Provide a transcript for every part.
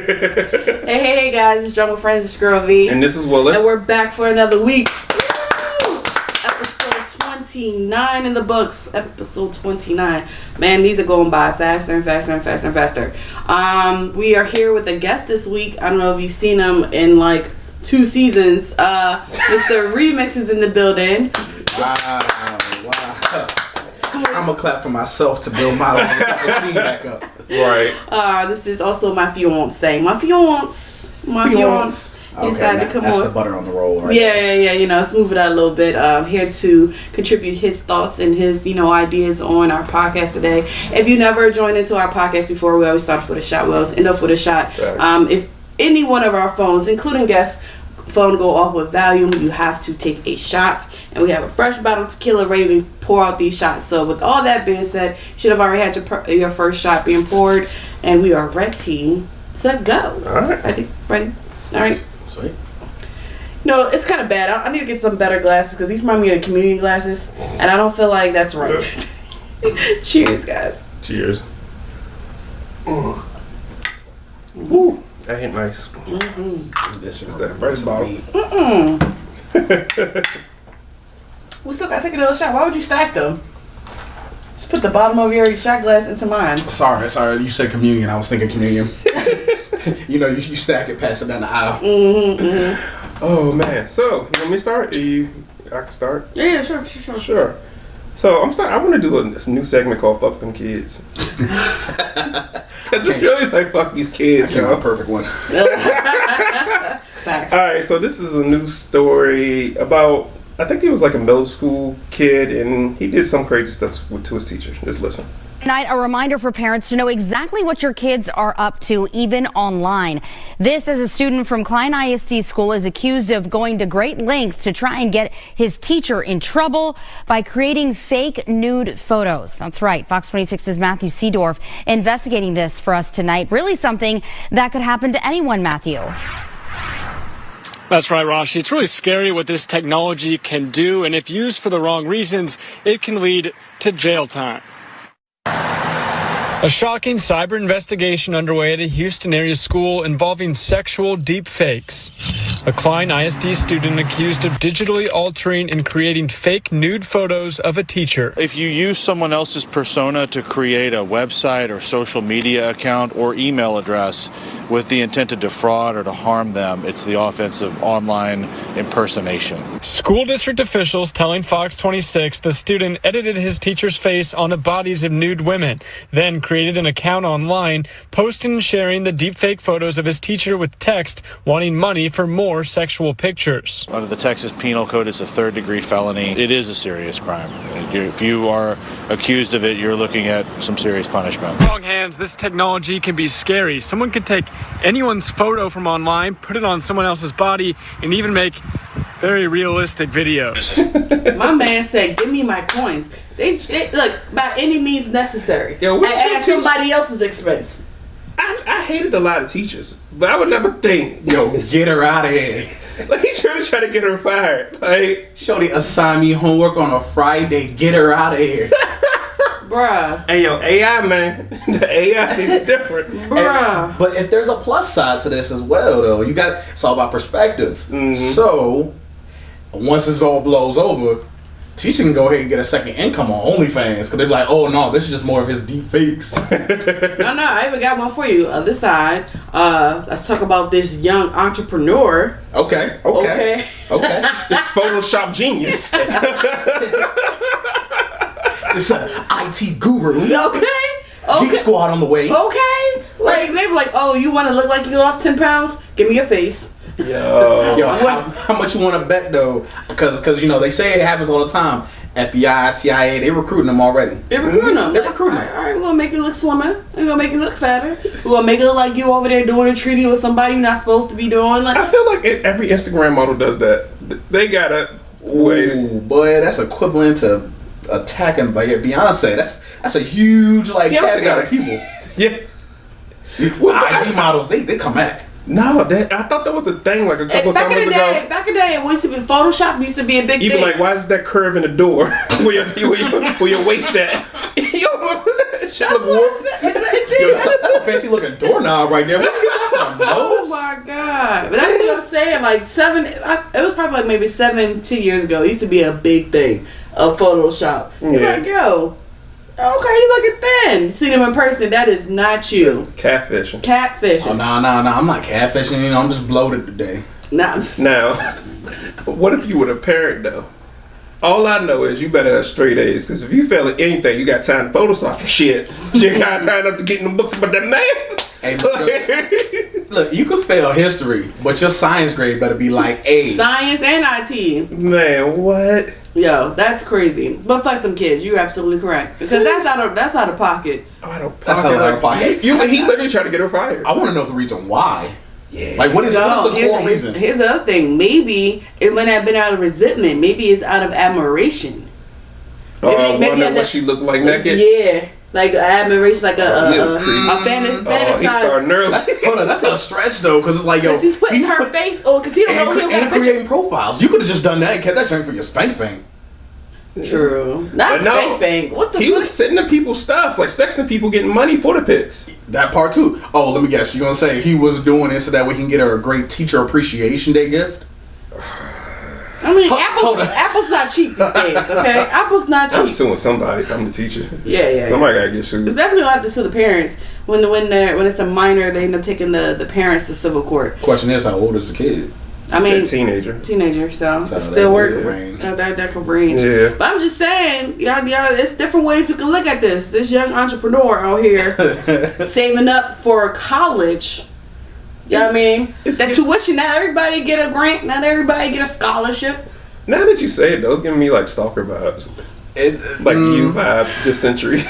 Hey guys, it's Drunk with Friends, it's Girl V. And this is Willis. And we're back for another week. Woo! Episode 29 in the books. Episode 29. Man, these are going by faster and faster and faster and faster. We are here with a guest this week. I don't know if you've seen him in like 2 seasons. Mr. Remix is in the building. Wow. I'm gonna clap for myself to build my self-esteem back up. Right. This is also my fiance. My fiance. Okay, Decided to come that's on. the butter on the roll, right? Yeah. You know, smooth it out a little bit. Here to contribute his thoughts and his, ideas on our podcast today. If you never joined into our podcast before, we always start off with a shot. We always end off with a shot. If any one of our phones, including guests, phone go off with volume, you have to take a shot, and we have a fresh bottle of tequila ready to pour out these shots. So with all that being said, you should have already had your first shot being poured, and we are ready to go. All right. Ready. All right. Sweet. No, it's kind of bad. I need to get some better glasses because these remind me of the community glasses, and I don't feel like that's right. Cheers, guys. Cheers. Woo. That hit nice. This is that first bottle. We still gotta take another shot. Why would you stack them? Just put the bottom of your shot glass into mine. Sorry. You said communion. I was thinking communion. You stack it, pass it down the aisle. Oh man. So you want me to start? I can start. Yeah, sure. Sure. So I want to do this new segment called "Fuck Them Kids." It's really like fuck these kids. A perfect one. Facts. All right. So this is a new story about. I think he was like a middle school kid, and he did some crazy stuff to his teacher. Just listen. Tonight, a reminder for parents to know exactly what your kids are up to, even online. This, as a student from Klein ISD school, is accused of going to great lengths to try and get his teacher in trouble by creating fake nude photos. That's right. Fox 26's Matthew Seedorf investigating this for us tonight. Really something that could happen to anyone, Matthew. That's right, Rashi. It's really scary what this technology can do, and if used for the wrong reasons, it can lead to jail time. A shocking cyber investigation underway at a Houston area school involving sexual deepfakes. A Klein ISD student accused of digitally altering and creating fake nude photos of a teacher. If you use someone else's persona to create a website or social media account or email address with the intent to defraud or to harm them, it's the offense of online impersonation. School district officials telling Fox 26 the student edited his teacher's face on the bodies of nude women, then created an account online, posting and sharing the deepfake photos of his teacher with text wanting money for more sexual pictures. Under the Texas Penal Code, it's a third-degree felony. It is a serious crime. If you are accused of it, you're looking at some serious punishment. Wrong hands, this technology can be scary. Someone could take anyone's photo from online, put it on someone else's body, and even make very realistic videos. My man said, "Give me my coins." They look by any means necessary. Yo, at somebody else's expense. I hated a lot of teachers, but I would never think, Get her out of here. like he trying to get her fired. Like, Shorty assigned me homework on a Friday. Get her out of here. Bruh. hey AI man, the AI is different. Bruh. But if there's a plus side to this as well, though, it's all about perspective. So once this all blows over, teacher can go ahead and get a second income on OnlyFans because they're like, oh no, this is just more of his deep fakes. No, I even got one for you. Other side. Let's talk about this young entrepreneur. Okay. This Photoshop genius. It's an IT guru. Okay. Geek Squad on the way. Okay. Like they were like, oh, you want to look like you lost 10 pounds? Give me your face. Yo, how much you want to bet though? Because they say it happens all the time. FBI, CIA, they recruiting them already. They're recruiting them. They're recruiting them. All right, we're gonna make you look slimmer. We're gonna make you look fatter. We're gonna make it look like you over there doing a treaty with somebody you're not supposed to be doing. Like I feel like every Instagram model does that. They got a way. Ooh, boy, that's equivalent to attacking by Beyonce. That's a huge category of people. Yeah. Well, IG models, they come back. No, I thought that was a thing like a couple summers ago. Back in the day, it used to be Photoshop. Used to be a big Even thing. like, why is that curve in the door where your waist at? Yo, that shit look warped. Yo, that's a fancy looking doorknob right there. Oh my God! But that's what I'm saying. Like it was probably like maybe 2 years ago. It used to be a big thing of Photoshop. You're like, yo, okay, you looking thin. You see them in person, that is not you. That's catfishing. Catfishing. Oh, no, I'm not catfishing. You know, I'm just bloated today. Now, what if you were a parent though? All I know is you better have straight A's, because if you fail at anything, you got time to Photoshop some shit. You ain't got time enough to get in the books about that math. Hey, look, you could fail history, but your science grade better be like A. Science and IT. Man, what? Yo, that's crazy. But fuck them kids. You're absolutely correct, because that's out of pocket. Out of pocket. That's out of pocket. He literally tried to get her fired. I want to know the reason why. Yeah. Like, what is the core reason? Here's the other thing. Maybe it might have been out of resentment. Maybe it's out of admiration. Maybe what she looked like naked? Yeah. Like admiration, like a fantasize. He started early. Hold on, that's not a stretch though, because it's like, yo, he's putting her face on, because he don't know and creating profiles. You could have just done that and kept that drink for your spank bank. True. Not spank bank. What the fuck? He was sending people stuff, like sexting people, getting money for the pics. That part too. Oh, let me guess. You're gonna say he was doing it so that we can get her a great teacher appreciation day gift? I mean, Apple's not cheap these days, okay? Apple's not cheap. I'm suing somebody if I'm the teacher. Yeah. Somebody gotta get sued. It's definitely gonna have to sue the parents. When it's a minor, they end up taking the parents to civil court. Question is, how old is the kid? I mean, teenager, so it still works. That could range. Yeah. But I'm just saying, y'all, it's different ways we can look at this. This young entrepreneur out here saving up for college. You know what I mean? That tuition, not everybody get a grant, not everybody get a scholarship. Now that you say it, though, it's giving me like stalker vibes. Like you vibes this century.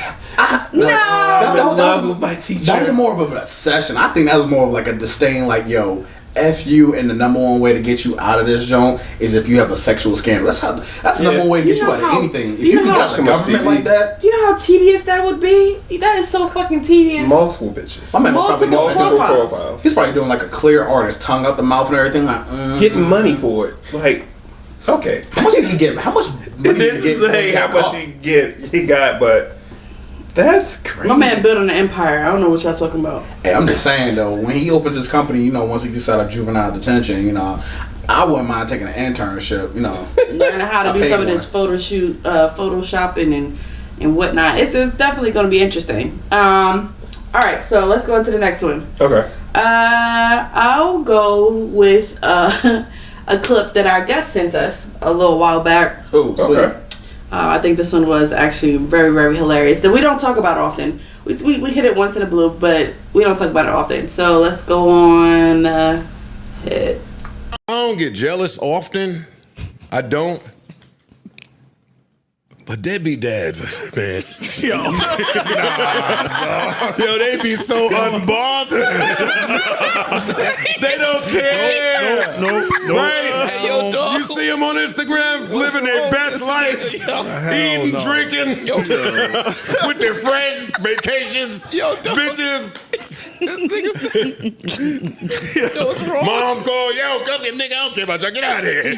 No. That was my teacher. That was more of an obsession. I think that was more of like a disdain, like, yo, F you, and the number one way to get you out of this joint is if you have a sexual scandal. That's the number one way to get you out of anything. If you can get the government like that. Do you know how tedious that would be? That is so fucking tedious. Multiple bitches. My man was Multiple profiles. He's probably doing like a clear artist, tongue out the mouth and everything. Like, getting money for it. Like, okay. How much did he get? How much money did he say how much he got, but that's crazy. My man built an empire. I don't know what y'all talking about. Hey, I'm just saying though, when he opens his company, you know, once he gets out of juvenile detention, you know, I wouldn't mind taking an internship, you know. Learning how to do some of this photoshopping and whatnot. It's definitely going to be interesting. All right, so let's go into the next one. Okay. I'll go with a clip that our guest sent us a little while back. Oh, sweet. Okay. I think this one was actually very, very hilarious. That we don't talk about often. We hit it once in a blue, but we don't talk about it often. So let's go on ahead. I don't get jealous often. I don't. But deadbeat dads, man. Yo. Yo, they be so unbothered. They don't care. Nope. Right? Hey, yo, dog. You see them on Instagram living their best life, eating, drinking, with their friends, vacations, bitches. This nigga said, yo, what's wrong? Mom call, yo, come get nigga, I don't care about y'all, get out of here.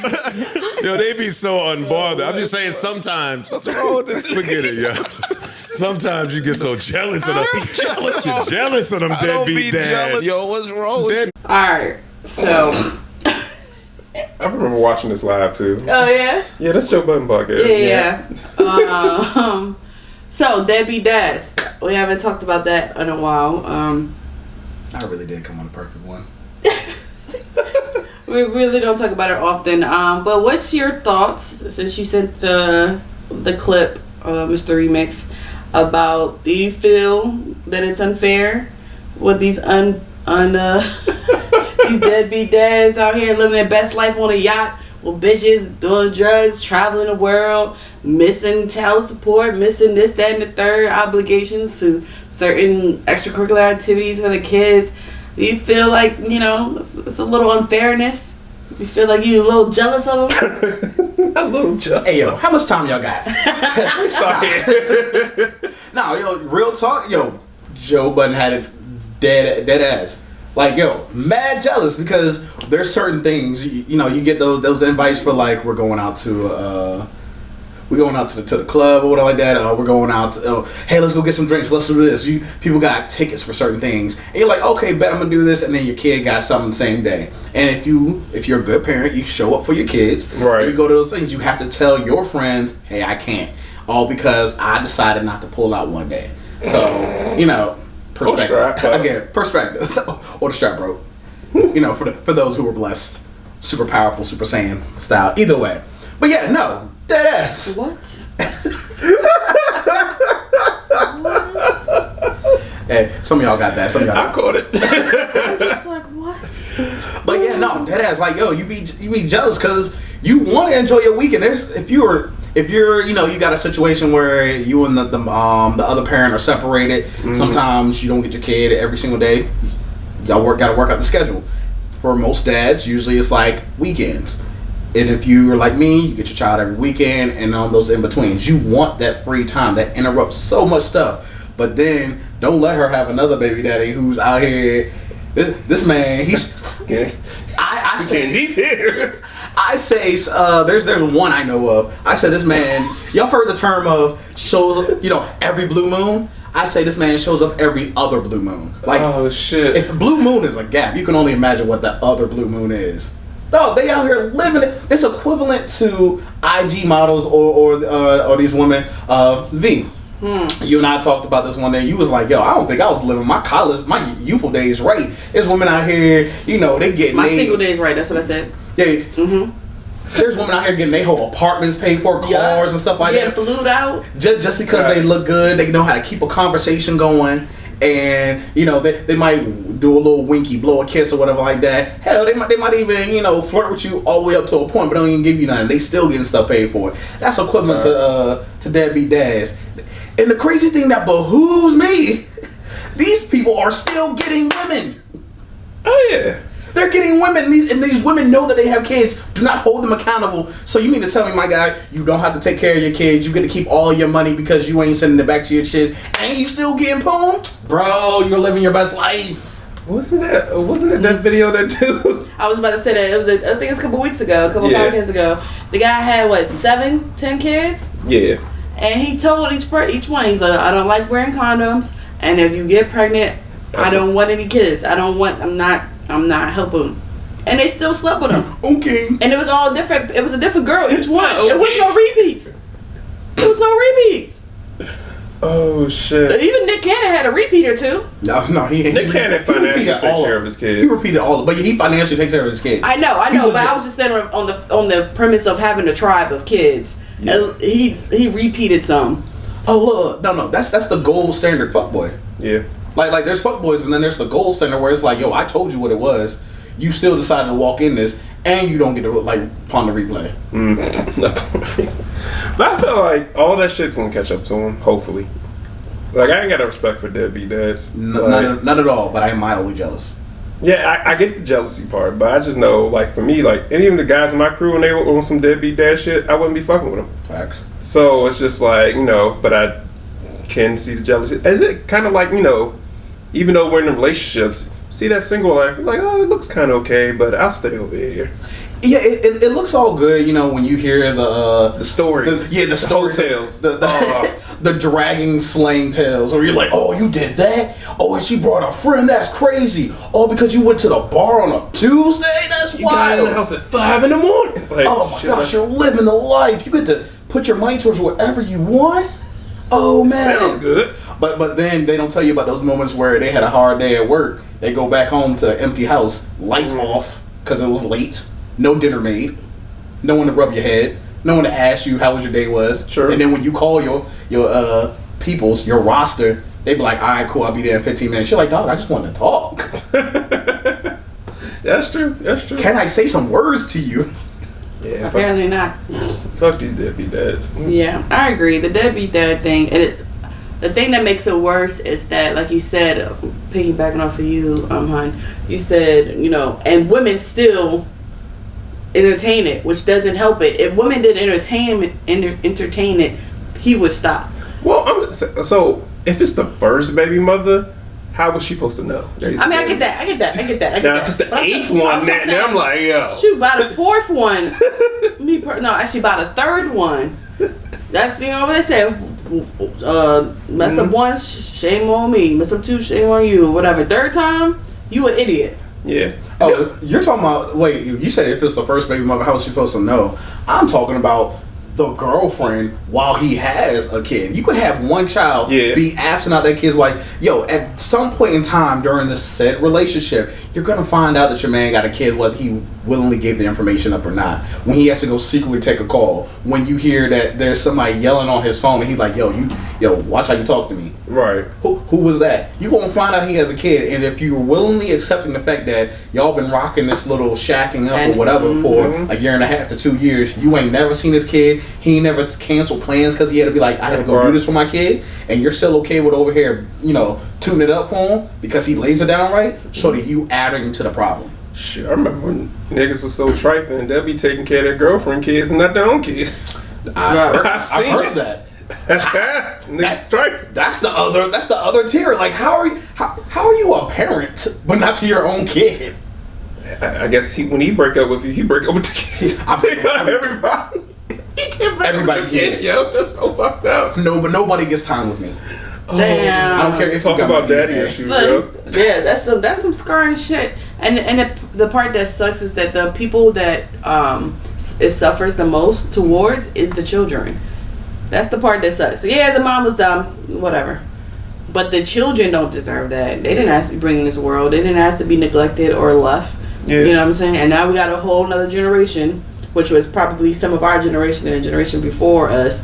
Yo, they be so unbothered. I'm just saying sometimes. What's wrong with this? Forget it, yo. Sometimes you get so jealous of them. You're jealous of them deadbeat dads. Yo, what's wrong with you? Alright, so. I remember watching this live too. Oh, yeah? Yeah, that's Joe Budden podcast. Yeah. So, deadbeat dads. We haven't talked about that in a while. I really did come on a perfect one. We really don't talk about it often. But what's your thoughts, since you sent the clip, Mr. Remix, about, do you feel that it's unfair with these these deadbeat dads out here living their best life on a yacht with bitches, doing drugs, traveling the world, missing child support, missing this, that, and the third, obligations to certain extracurricular activities for the kids? Do you feel like, you know, it's a little unfairness? You feel like you a little jealous of them? A little jealous. Hey, yo, how much time y'all got? We started. No, yo, real talk, yo, Joe Budden had it dead ass. Like, yo, mad jealous, because there's certain things, you know, you get those invites for, like, we're going out to we're going out to the club or whatever like that. We're going out. Hey, let's go get some drinks. Let's do this. People got tickets for certain things, and you're like, okay, bet I'm gonna do this. And then your kid got something the same day. And if you're a good parent, you show up for your kids. Right. You go to those things. You have to tell your friends, hey, I can't. All because I decided not to pull out one day. So perspective again. Perspective or the strap broke. For those who were blessed, super powerful, Super Saiyan style. Either way, but yeah, no. Dead ass. What? Hey, some of y'all got that. Some of y'all. I caught it. It's like what? But yeah, no, dead ass. Like, yo, you be jealous because you want to enjoy your weekend. If you're you got a situation where you and the other parent are separated. Mm-hmm. Sometimes you don't get your kid every single day. Y'all gotta work out the schedule. For most dads, usually it's like weekends. And if you are like me, you get your child every weekend and on those in-betweens. You want that free time that interrupts so much stuff. But then don't let her have another baby daddy who's out here. This man, he's I say deep here. I say there's one I know of. I said this man, y'all heard the term of shows every blue moon? I say this man shows up every other blue moon. Like, oh shit. If blue moon is a gap, you can only imagine what the other blue moon is. No, they out here living it. It's equivalent to IG models or these women. V. You and I talked about this one day. You was like, yo, I don't think I was living my youthful days right. There's women out here, they get my single days right. That's what I said. Yeah. Mm-hmm. There's women out here getting their whole apartments paid for, cars and stuff like that. Getting flued out. Just because they look good, they know how to keep a conversation going. And they might do a little winky, blow a kiss or whatever like that. Hell, they might even flirt with you all the way up to a point, but don't even give you nothing. They still getting stuff paid for it. That's equivalent to deadbeat dads. And the crazy thing that behooves me, these people are still getting women. Oh yeah. They're getting women, and these women know that they have kids. Do not hold them accountable. So you mean to tell me, my guy, you don't have to take care of your kids. You get to keep all your money because you ain't sending it back to your shit, and you still getting poon? Bro, you're living your best life. Wasn't it that video that too? I was about to say that. I think it was a couple weeks ago, a couple podcasts ago. The guy had 7-10 kids. Yeah. And he told each one, he's like, I don't like wearing condoms, and if you get pregnant, I don't want any kids. I'm not helping. And they still slept with him. Okay. And it was all different. It was a different girl each one. Okay. It was no repeats. Oh shit. Even Nick Cannon had a repeat or two. No, Nick Cannon financially takes care of his kids. He repeated all of it, but he financially takes care of his kids. I know, but I was just saying on the premise of having a tribe of kids. Yeah. He repeated some. Oh look, no, that's the gold standard fuckboy. Yeah. Like there's fuckboys, but then there's the gold standard where it's like, yo, I told you what it was. You still decided to walk in this, and you don't get to pawn the replay. But I feel like all that shit's gonna catch up to him. Hopefully. Like I ain't got no respect for deadbeat dads. Not at all. But I am mildly jealous. Yeah, I get the jealousy part, but I just know, for me, and even the guys in my crew when they were on some deadbeat dad shit, I wouldn't be fucking with them. Facts. So it's just but I can see the jealousy. Is it kind of even though we're in relationships, see that single life, you're like, oh, it looks kind of okay, but I'll stay over here. Yeah, it looks all good, when you hear the stories. The story tales. The dragging, slaying tales. Or you're like, oh, you did that? Oh, and she brought a friend? That's crazy. Oh, because you went to the bar on a Tuesday? That's you wild. You got in the house at 5 a.m. Oh my gosh, you're living the life. You get to put your money towards whatever you want. Oh, man. Sounds good. But then they don't tell you about those moments where they had a hard day at work. They go back home to an empty house, lights off because it was late. No dinner made, no one to rub your head, no one to ask you how was your day was. Sure. And then when you call your roster, they be like, all right, cool, I'll be there in 15 minutes. You're like, dog, I just want to talk. That's true. Can I say some words to you? Yeah. Apparently not. Fuck these deadbeat dads. Yeah, I agree. The deadbeat dad thing, the thing that makes it worse is that, like you said, piggybacking off of you, hon, you said, and women still entertain it, which doesn't help it. If women did entertain it, he would stop. Well, so if it's the first baby mother, how was she supposed to know? I get that. Now, if it's the 8th one, then I'm like, yo. Shoot, by the 4th one, actually by the 3rd one, That's, you know what they say. Mess up once, shame on me. Mess up two, shame on you. Whatever. Third time, you an idiot. Yeah. Oh, you're talking about, wait, you said if it's the first baby mother, how is she supposed to know? I'm talking about the girlfriend while he has a kid. You could have one child be absent out that kid's wife. Yo, at some point in time during the said relationship, you're gonna find out that your man got a kid, whether he willingly gave the information up or not. When he has to go secretly take a call. When you hear that there's somebody yelling on his phone and he's like, yo, watch how you talk to me. Right. Who was that? You gonna find out he has a kid, and if you're willingly accepting the fact that y'all been rocking this little shacking up or whatever for a year and a half to 2 years, you ain't never seen his kid. He ain't never canceled plans because he had to be like, I had to go do this for my kid, and you're still okay with over here, tuning it up for him because he lays it down right. So that you adding to the problem. Shit, I remember when niggas was so trifling, they'll be taking care of their girlfriend kids and not their own kids. I've heard that. Niggas trifling. That's the other tier. Like, how are you a parent but not to your own kid? I guess when he break up with you, he break up with the kids. Everybody. He can't break up with your kid, yo. That's so fucked up. No, but nobody gets time with me. Damn. I don't care if talk about daddy issues, yo. Yeah, that's some scarring shit. And the part that sucks is that the people that it suffers the most towards is the children. That's the part that sucks. So yeah, the mom was dumb, whatever. But the children don't deserve that. They didn't ask to be bring in this world. They didn't ask to be neglected or left. Yeah. You know what I'm saying? And now we got a whole nother generation, which was probably some of our generation and the generation before us,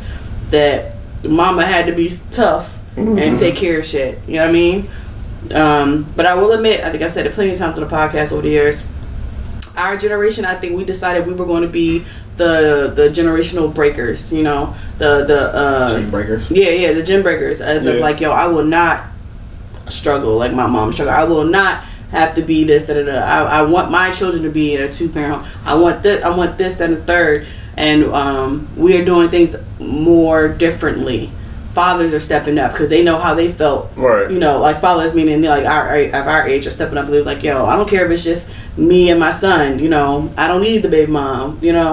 that mama had to be tough and take care of shit. You know what I mean? But I will admit, I think I've said it plenty of times on the podcast over the years, our generation, I think we decided we were going to be the generational breakers, the gym breakers. Yeah, the gym breakers. As of like, yo, I will not struggle like my mom struggled. I will not have to be this, I want my children to be in a 2-parent home. I want this, then a third. And we are doing things more differently. Fathers are stepping up because they know how they felt. Right. Like fathers, meaning like our age, are stepping up and they're like, yo, I don't care if it's just me and my son. I don't need the baby mom. I mean,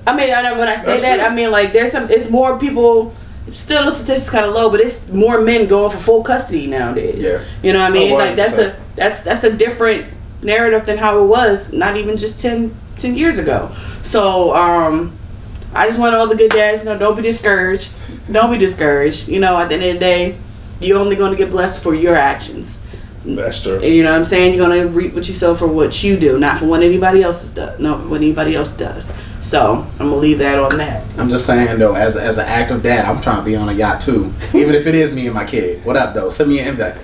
when I say that, I mean like it's more people. Still, the statistics kind of low, but it's more men going for full custody nowadays. Yeah. You know what I mean? Like that's a different narrative than how it was. Not even just 10 years ago. So I just want all the good dads, don't be discouraged. Don't be discouraged. At the end of the day, you're only going to get blessed for your actions. That's true. And you know what I'm saying? You're going to reap what you sow for what you do, not for what anybody else does. No, what anybody else does. So I'm gonna leave that on that. I'm just saying though, as an active dad, I'm trying to be on a yacht too, even if it is me and my kid. What up though? Send me an invite.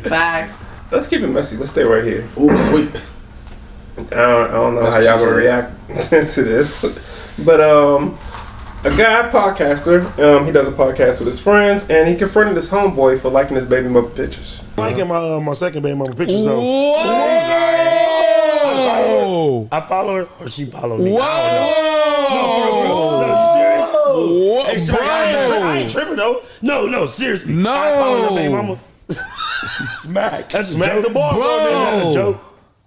Facts. Let's keep it messy. Let's stay right here. Ooh, sweet. I don't know how y'all gonna react to this, but a guy podcaster, he does a podcast with his friends, and he confronted his homeboy for liking his baby mother pictures. Liking my second baby mother pictures though. Whoa! I follow her or she follow me. Whoa! No, hey, so I ain't tripping though. No, seriously. No. I follow her baby mama. Smack. That's smack the boss. That's not a joke.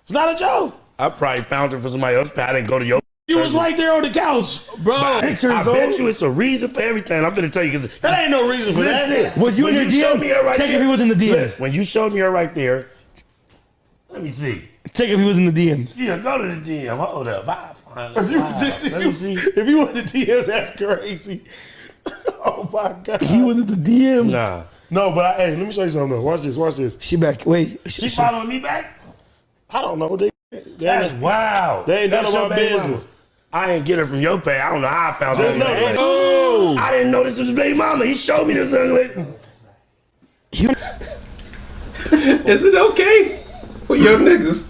It's not a joke. I probably found her for somebody else. I didn't go to your. You was right there on the couch, bro. Pictures. I bet you it's a reason for everything. I'm finna tell you because there ain't no reason for that. Was you in your DM? Check if he was in the DMs. When you showed me her right there, let me see. Check if he was in the DMs. Yeah, go to the DM. Hold up. Let me see. If you went to the DMs, that's crazy. Oh my God. He was in the DMs? Nah. No, but hey, let me show you something though. Watch this. She back. Wait. She following me back? I don't know. That's wild. They ain't none of my business. I ain't get her from your page. I don't know how I found her. Oh! I didn't know this was his baby mama. He showed me this young lady. Is it okay for your niggas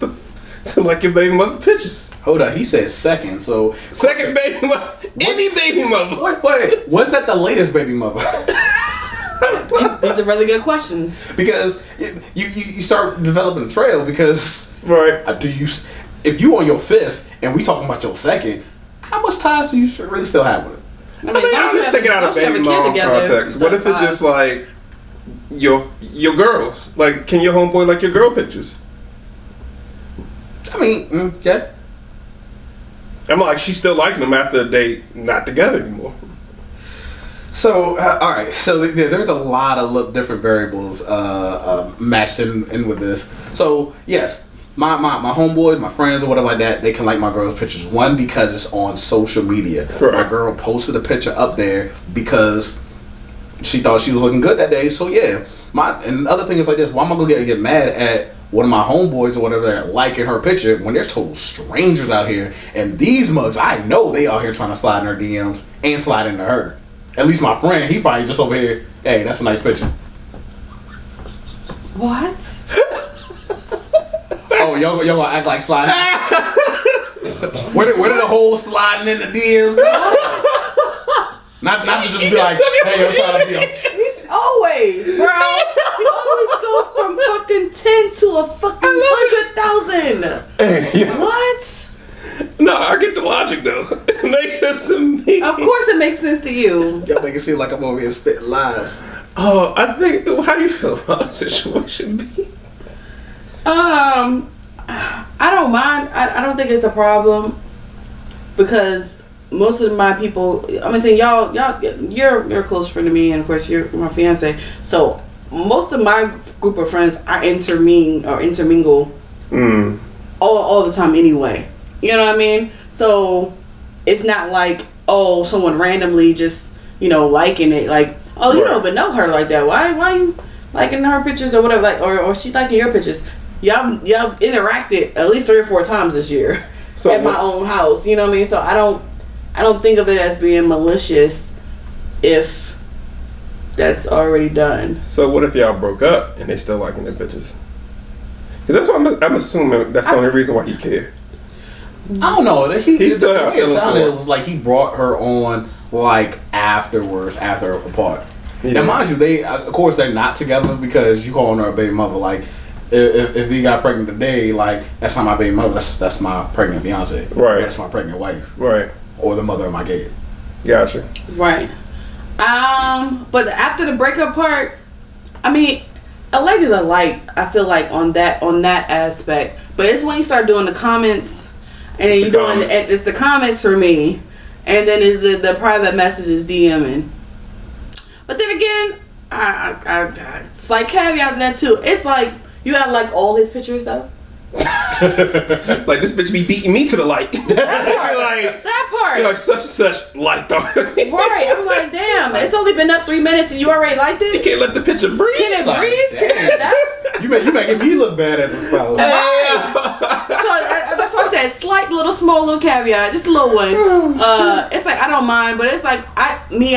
to like your baby mother pictures? Hold on, he said second, so second baby mother, any baby mother. Wait, was that the latest baby mother? These are really good questions because you start developing a trail because right. If you on your fifth and we talking about your second, how much time do you really still have with it? I mean, I'm just taking out a baby mom context. What if it's just like your girls? Like, can your homeboy like your girl pictures? I mean, yeah. I'm like, she's still liking them after they not together anymore. So, all right. So there's a lot of different variables matched in with this. So, yes, my homeboys, my friends or whatever like that, they can like my girl's pictures. One, because it's on social media. Correct. My girl posted a picture up there because she thought she was looking good that day. So, yeah. And the other thing is like this. Why am I going to get mad at one of my homeboys or whatever that liking her picture when there's total strangers out here? And these mugs, I know they out here trying to slide in her DMs and slide into her. At least my friend, he probably just over here, hey, that's a nice picture. What? Oh, y'all gonna act like sliding? where did the whole sliding in the DMs go? Not to just be like, hey, I'm trying to be He's always, bro. You always go from fucking 10 to a fucking 100,000. What? No, I get the logic though. It makes sense to me. Of course it makes sense to you. Y'all make it seem like I'm over here spitting lies. Oh, I think. How do you feel about the situation, B? I don't mind. I don't think it's a problem because most of my people. I'm gonna say y'all. You're a close friend to me, and of course you're my fiance. So most of my group of friends are intermingle all the time anyway. You know what I mean? So it's not like, oh, someone randomly just, liking it. Like, oh, you don't even know her like that. Why you liking her pictures or whatever? Like, or she's liking your pictures. Y'all interacted at least 3 or 4 times this year at my own house. You know what I mean? So I don't think of it as being malicious if that's already done. So what if y'all broke up and they still liking their pictures? Because that's what I'm assuming. That's the only reason why he cared. I don't know. He still had feelings for her. It was like he brought her on like afterwards, after apart. Yeah. Now, mind you, of course they're not together because you calling her a baby mother. Like, if he got pregnant today, like that's not my baby mother. That's my pregnant fiance. Right. That's my pregnant wife. Right. Or the mother of my kid. Gotcha. Right. But after the breakup part, I mean, a like is a like. I feel like on that aspect. But it's when you start doing the comments. And then it's the comments for me, and then it's the private messages DMing. But then again, I it's like caveat to that too. It's like you have like all his pictures though. Like this bitch be beating me to the light. That part. You're like such and such liked already. Right. I'm like, damn. It's only been up 3 minutes and you already liked it. You can't let the picture breathe. Can it breathe? You making me look bad as a spouse. Right. So that's why I said small little caveat, just a little one. It's like I don't mind, but it's like I hate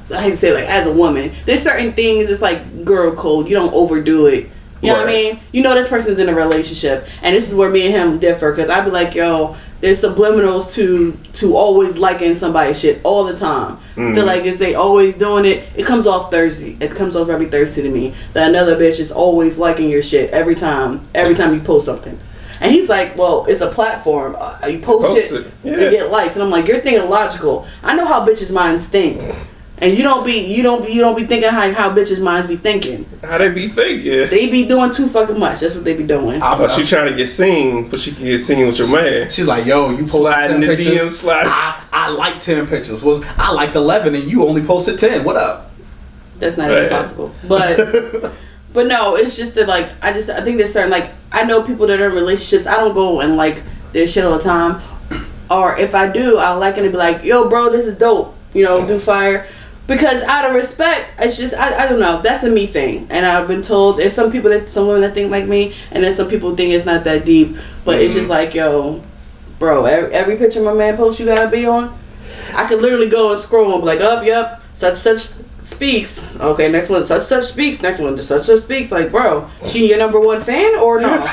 to say like as a woman, there's certain things it's like girl code. You don't overdo it. You know what I mean? You know this person's in a relationship, and this is where me and him differ. Cause I'd be like, yo, there's subliminals to always liking somebody's shit all the time. Feel like if they always doing it, it comes off Thursday. It comes off every Thursday to me that another bitch is always liking your shit every time you post something. And he's like, well, it's a platform. You post shit to get likes, and I'm like, you're thinking logical. I know how bitches' minds think. And you don't be thinking how bitches' minds be thinking. How they be thinking? They be doing too fucking much. That's what they be doing. But she trying to get seen, but she can get seen with your man. She's like, yo, you posted 10 pictures. I like 10 pictures. I liked 11 and you only posted 10. What up? That's not even possible. But but no, it's just that like I think there's certain like I know people that are in relationships. I don't go and like their shit all the time. Or if I do, I'll like it and be like, yo, bro, this is dope. Do fire. Because out of respect, it's just I don't know. That's a me thing, and I've been told there's some women that think like me, and then some people think it's not that deep. But it's just like, yo, bro, every picture my man posts, you gotta be on. I could literally go and scroll and be like, yep, such speaks. Okay, next one, such speaks. Next one, such speaks. Like, bro, she your number one fan or no?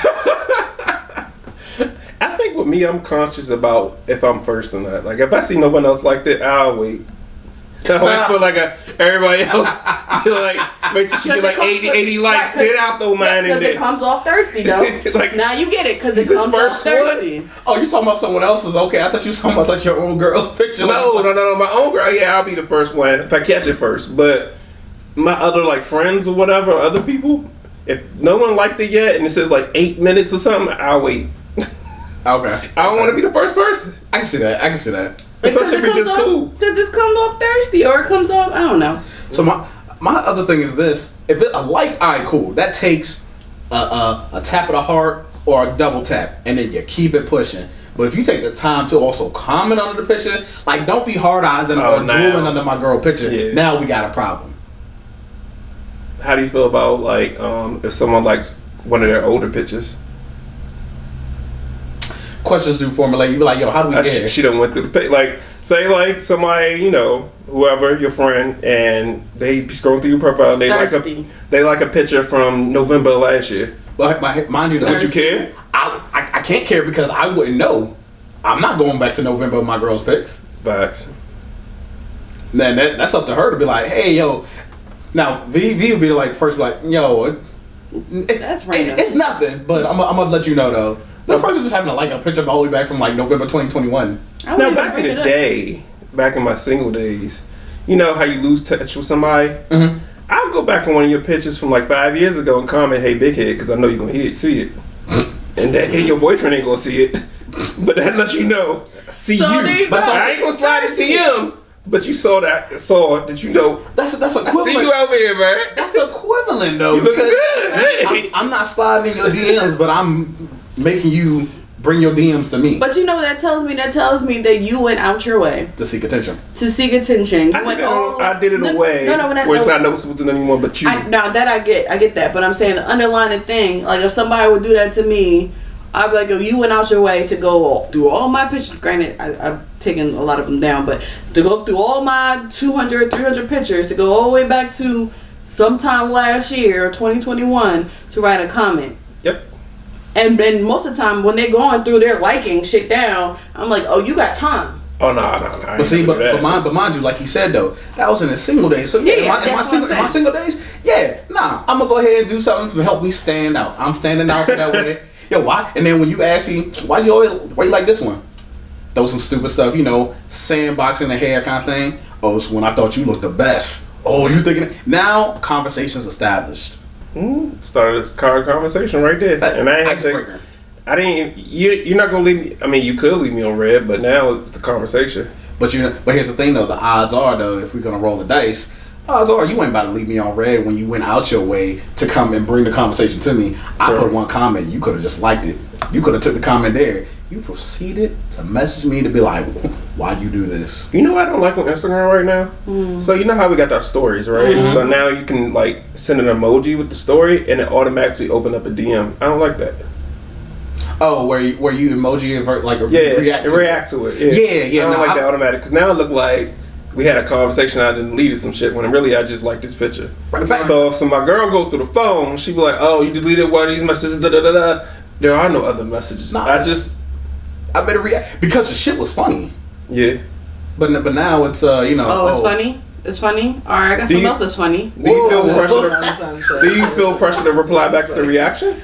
I think with me, I'm conscious about if I'm first or not. Like if I see no one else like that, I'll wait. So I feel like everybody else wait till she get like 80 likes, get out though, man. Because it comes off thirsty though. Like now you get it because it comes off thirsty. Oh, you talking about someone else's? Okay, I thought you were talking about like your own girl's picture. No, my own girl. Yeah, I'll be the first one if I catch it first. But my other like friends or whatever, other people, if no one liked it yet and it says like 8 minutes or something, I'll wait. Okay. I don't want to be the first person. I can see that. Especially if you're just cool. Does this come off thirsty or it comes off? I don't know. So my other thing is this: if it a like, alright, cool. That takes a tap of the heart or a double tap, and then you keep it pushing. But if you take the time to also comment under the picture, like don't be hard eyes or drooling under my girl picture. Yeah. Now we got a problem. How do you feel about like if someone likes one of their older pictures? Questions do formulate. You be like, yo, how do we get here? She done went through the page. Like, say like somebody, you know, whoever, your friend, and they be scrolling through your profile and they like a picture from November of last year. But mind you, though, would you care? I can't care because I wouldn't know. I'm not going back to November of my girl's pics. Facts. Then that's up to her to be like, hey, yo. Now V would be like first, like, yo, that's random. It's nothing, but I'm gonna let you know though. This person just having to like a picture all the way back from like November 2021. Now back in the day, back in my single days, you know how you lose touch with somebody? Mm-hmm. I'll go back on one of your pictures from like 5 years ago and comment, hey, big head, because I know you're going to see it. And your boyfriend ain't going to see it. But that lets you know, see you. But I ain't going to slide and see him. But you saw that you know. That's equivalent. I see you over here, man. That's equivalent, though. You look good. Hey. I'm not sliding in your DMs, but I'm making you bring your DMs to me. But you know what that tells me? That tells me that you went out your way to seek attention. I did it in a way where it's not noticeable to anyone but you. That I get that. But I'm saying the underlying thing, like if somebody would do that to me, I'd be like, oh, you went out your way to go through all my pictures. Granted, I've taken a lot of them down, but to go through all my 200, 300 pictures, to go all the way back to sometime last year, 2021, to write a comment. Yep. And then most of the time when they're going through, they're liking shit down. I'm like, oh, you got time. Oh no. But see, but mind you, like he said though, that was in his single days. So in my single days, I'm gonna go ahead and do something to help me stand out. I'm standing out so that way. Yo, why? And then when you ask me, why you like this one? Throw some stupid stuff, you know, sandboxing the hair kind of thing. Oh, it's when I thought you looked the best. Oh, you thinking now? Conversation's established. Started this conversation right there, and I didn't. You're not gonna leave me. I mean, you could leave me on red, but now it's the conversation. But here's the thing though. The odds are though, if we're gonna roll the dice, odds are you ain't about to leave me on red when you went out your way to come and bring the conversation to me. I put one comment. You could have just liked it. You could have took the comment there. You proceeded to message me to be like, why'd you do this? You know what I don't like on Instagram right now? So you know how we got our stories, right? Mm-hmm. So now you can like send an emoji with the story and it automatically open up a DM. I don't like that. Oh, where you emoji react to it. Yeah. I don't like that automatic because now it look like we had a conversation. I deleted some shit when really I just like this picture. Right. So if my girl go through the phone, she be like, "Oh, you deleted one of these messages." Da da da da. There are no other messages. I better react because the shit was funny. Yeah. But now it's Oh, it's funny. It's funny. All right, I got something else that's funny. Do you feel pressure to reply back to the reaction?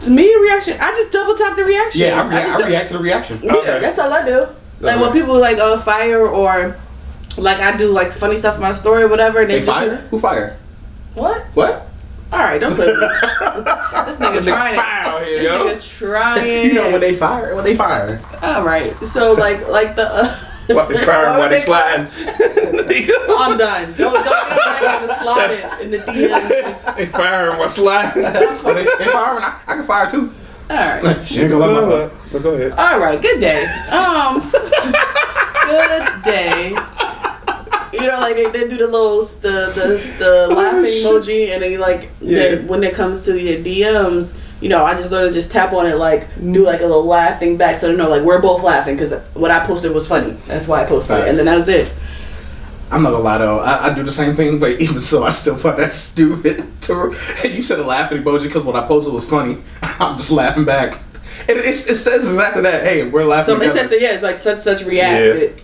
To me, the reaction. I just double tap the reaction. Yeah, I react to the reaction. Yeah, okay. That's all I do. Like when people like fire or like I do like funny stuff in my story or whatever. And they fire? Who fire? What? All right, don't play with me. This nigga trying. This nigga trying. You know when they fire. All right, so like the. What they firing while they sliding? I'm done. Don't get back on the slide in the DM. They firing while sliding. They firing. I can fire too. All right. Shit, but go ahead. All right. Good day. Good day. You know, like they do the little the laughing emoji, and then when it comes to your DMs, you know, I just literally just tap on it, like do like a little laugh thing back, so they know like we're both laughing because what I posted was funny. That's why I posted it, and then that's it. I'm not gonna lie though, I do the same thing, but even so, I still find that stupid. You said a laughing emoji because what I posted was funny. I'm just laughing back. It says exactly that. Hey, we're laughing. So it says like such reacted.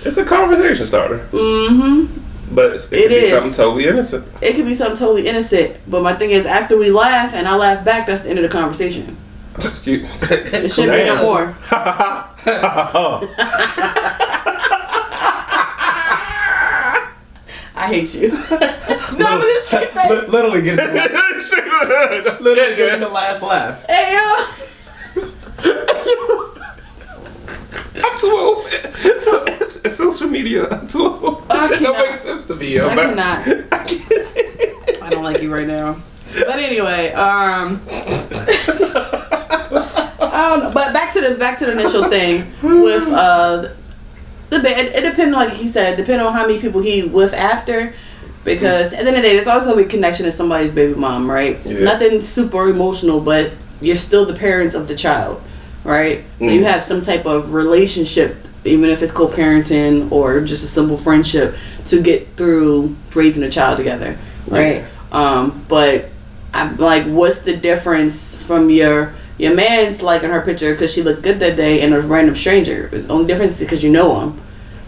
It's a conversation starter. Mm-hmm. But it could be something totally innocent. It could be something totally innocent. But my thing is, after we laugh and I laugh back, that's the end of the conversation. Excuse. It shouldn't be no more. I hate you. No, I'm just literally getting the last laugh. Hey yo. I'm too old. media tool. That don't make sense to me, yo. I cannot. I don't like you right now. But anyway, I don't know. But back to the initial thing with the bed. It depends, like he said, depending on how many people he with after. Because at the end of the day, there's always gonna be a connection to somebody's baby mom, right? Yeah. Nothing super emotional, but you're still the parents of the child, right? So you have some type of relationship, even if it's co-parenting or just a simple friendship, to get through raising a child together, right? Yeah. But I'm like, what's the difference from your man's liking her picture because she looked good that day and a random stranger? The only difference is because you know them.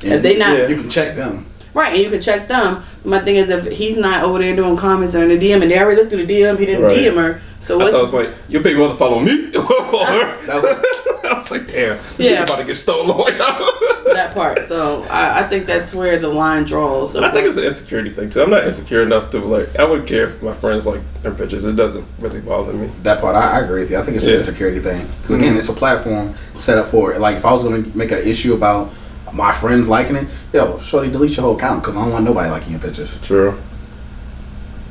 And if they not, you can check them. Right, and you can check them. My thing is, if he's not over there doing comments or in the DM, and they already looked through the DM, he didn't DM her. So what's... I was like, your big brother follow me? I was like, damn, this about to get stolen. That part. So I think that's where the line draws. And I think it's an insecurity thing too. I'm not insecure enough to I wouldn't care if my friends like their pictures. It doesn't really bother me. That part, I agree with you. I think it's an insecurity thing. Because again, it's a platform set up for it. Like if I was going to make an issue about my friends liking it, yo, shorty, delete your whole account because I don't want nobody liking your pictures. True.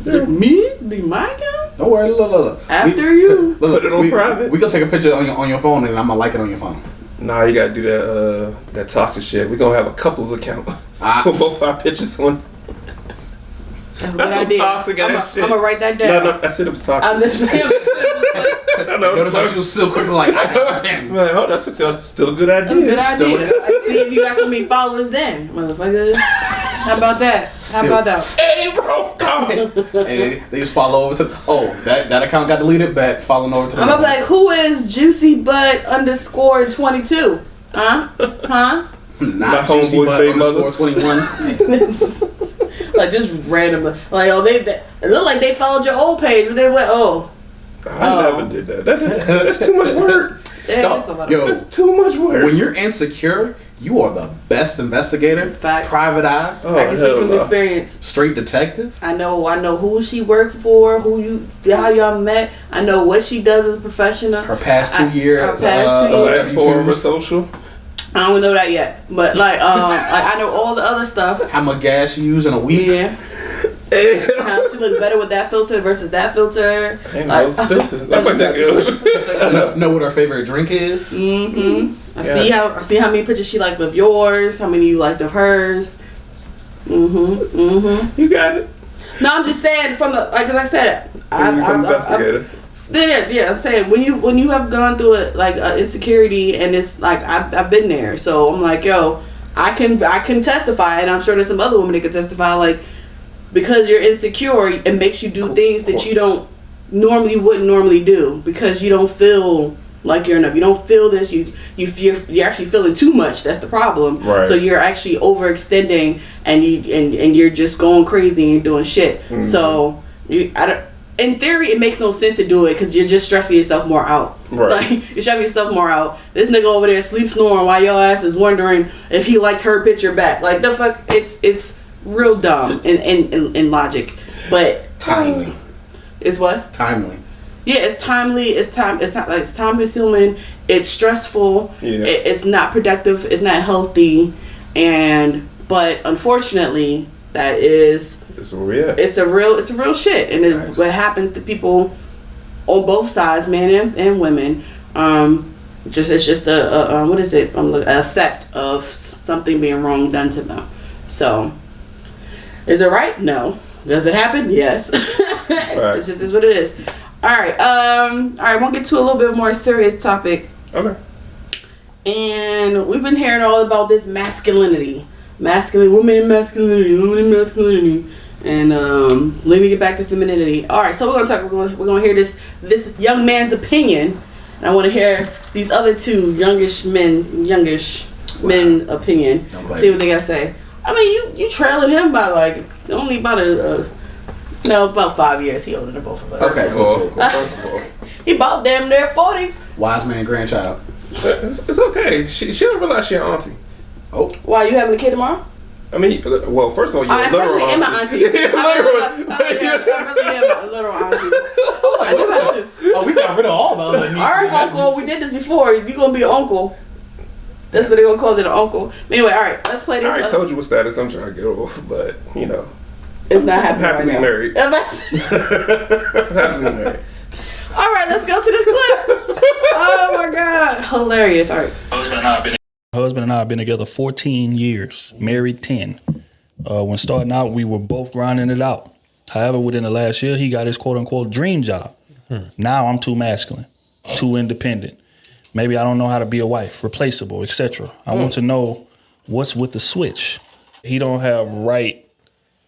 Me? Be my account? Don't worry, look. After you. Put it on private. We gonna take a picture on your phone and I'm gonna like it on your phone. Nah, you gotta do that toxic shit. We gonna have a couples account. Put both our pictures on. That's some toxic ass shit. I'm gonna write that down. No, I said it was toxic. Notice how she was still quick like, that's still a good idea. Good idea. See if you got so many followers then, motherfucker. How about that? Hey, bro. And they just follow over to, that account got deleted, back following over to I'm gonna be like, who is Juicy Butt _ 22? Huh? Not Juicy Butt _ 21. Like just random. Like, it looked like they followed your old page, but they went, I never did that. That's too much work. That's a lot of work. That's too much work. When you're insecure, you are the best investigator. Facts. Private eye. I can speak from experience. Straight detective. I know who she worked for, how y'all met. I know what she does as a professional. Her past 2 years. Last 4 of her social. I don't know that yet, but I know all the other stuff. How much gas she use in a week? Yeah. How she look better with that filter versus that filter. Know what her favorite drink is. I see how many pictures she liked of yours. How many you liked of hers. You got it. No, I'm just saying from the like I said. I'm investigator. Yeah, I'm saying when you have gone through it like insecurity and it's like I've been there, so I'm like, yo, I can testify, and I'm sure there's some other women that can testify, like, because you're insecure, it makes you do things that you wouldn't normally do because you don't feel like you're enough. You don't feel this. You're actually feeling too much. That's the problem. Right. So you're actually overextending and you're just going crazy and doing shit. Mm-hmm. So in theory, it makes no sense to do it because you're just stressing yourself more out. Right. Like, you're stressing yourself more out. This nigga over there sleep snoring while your ass is wondering if he liked her picture back. Like, the fuck? It's real dumb in logic. But timely. It's what? Timely. Yeah, it's timely. It's time consuming. It's stressful. Yeah. It's not productive. It's not healthy. But unfortunately, that is. It's real. It's a real shit, and what happens to people on both sides, men and women. It's just a what is it? An effect of something being wrong done to them. So, is it right? No. Does it happen? Yes. Right. It's just is what it is. All right. We'll get to a little bit more serious topic. Okay. And we've been hearing all about this masculinity, women masculinity. And let me get back to femininity. All right, so we're gonna hear this young man's opinion. And I want to hear these other two youngish men opinion. See what they gotta say. I mean, you trailing him by like only about about 5 years. He older than both of us. Okay, cool. First of all, he about damn near 40. Wise man, grandchild. It's okay. She don't realize she an auntie. Oh, why, you having a kid tomorrow? I mean, well, first of all, you're a literal auntie. I'm an auntie. I really am a literal auntie. We got rid of all the other nieces. All right, uncle, we did this before. You gonna be an uncle. That's what they're gonna call it, an uncle. Anyway, all right, let's play this. I already told you what status I'm trying to get off, but it's not happening right married. Happily married. All right, let's go to this clip. Oh my God, hilarious! All right. Husband and I have been together 14 years, married 10. When starting out, we were both grinding it out. However, within the last year, he got his quote-unquote dream job. Now I'm too masculine, too independent. Maybe I don't know how to be a wife, replaceable, etc. I want to know what's with the switch. He don't have right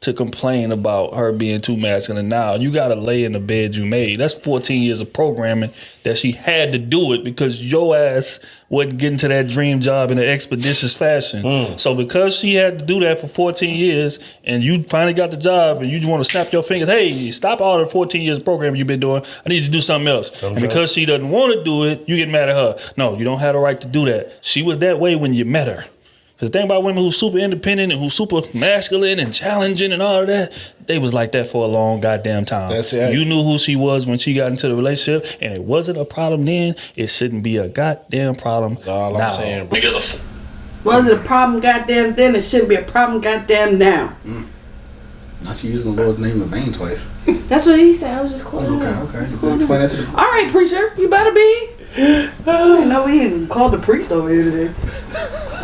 to complain about her being too masculine. Now you gotta lay in the bed you made. That's 14 years of programming that she had to do it because your ass wasn't getting to that dream job in an expeditious fashion. So because she had to do that for 14 years and you finally got the job and you just want to snap your fingers, hey, stop all the 14 years of programming you've been doing. I need you to do something else. And because she doesn't want to do it, you get mad at her. No, you don't have the right to do that. She was that way when you met her. Because the thing about women who's super independent and who's super masculine and challenging and all of that, they was like that for a long goddamn time. That's it. You knew who she was when she got into the relationship, and it wasn't a problem then. It shouldn't be a goddamn problem all now. I'm saying. Was it a problem goddamn then? It shouldn't be a problem goddamn now. Not you using the Lord's name in vain twice. That's what he said. I was just quoting him. Okay. Explain that to the... All right, preacher, you better be. I didn't know we called the priest over here today.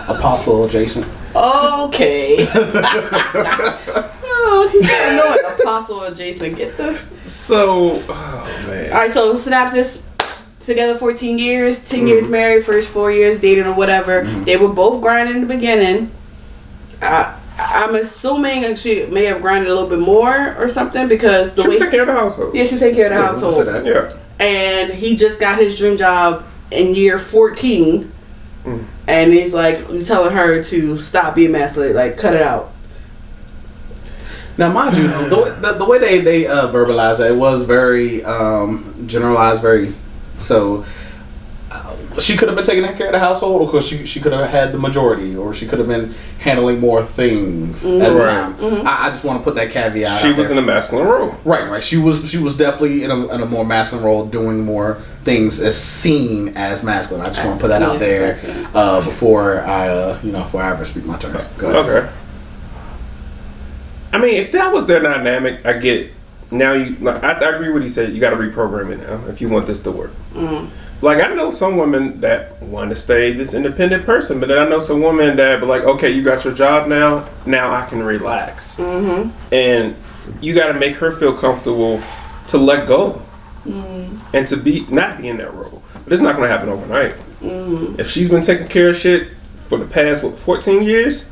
Apostle adjacent. Okay. Oh, he's trying to know it. Apostle adjacent. Get the. So, oh man. All right, so synopsis. Together 14 years, 10 years married, first 4 years dating or whatever. They were both grinding in the beginning. I'm assuming she may have grinded a little bit more or something because she was taking care of the household. Yeah, she was taking care of the household. Yeah. And he just got his dream job in year 14. And he's like telling her to stop being masculine, like cut it out. Now, mind you, the way they verbalized it was very generalized, very so. She could have been taking care of the household, or course she could have had the majority, or she could have been handling more things at the time. I just want to put that caveat. She was in a masculine role. Right. She was definitely in a more masculine role, doing more things as seen as masculine. I just want to put that out there before I ever speak my turn. Go ahead. Okay. I mean, if that was their dynamic, I get it. Now I agree with what he said. You got to reprogram it now if you want this to work. Like, I know some women that want to stay this independent person, but then I know some women that be like, okay, you got your job now I can relax. And you got to make her feel comfortable to let go and to not be in that role. But it's not going to happen overnight. If she's been taking care of shit for the past 14 years,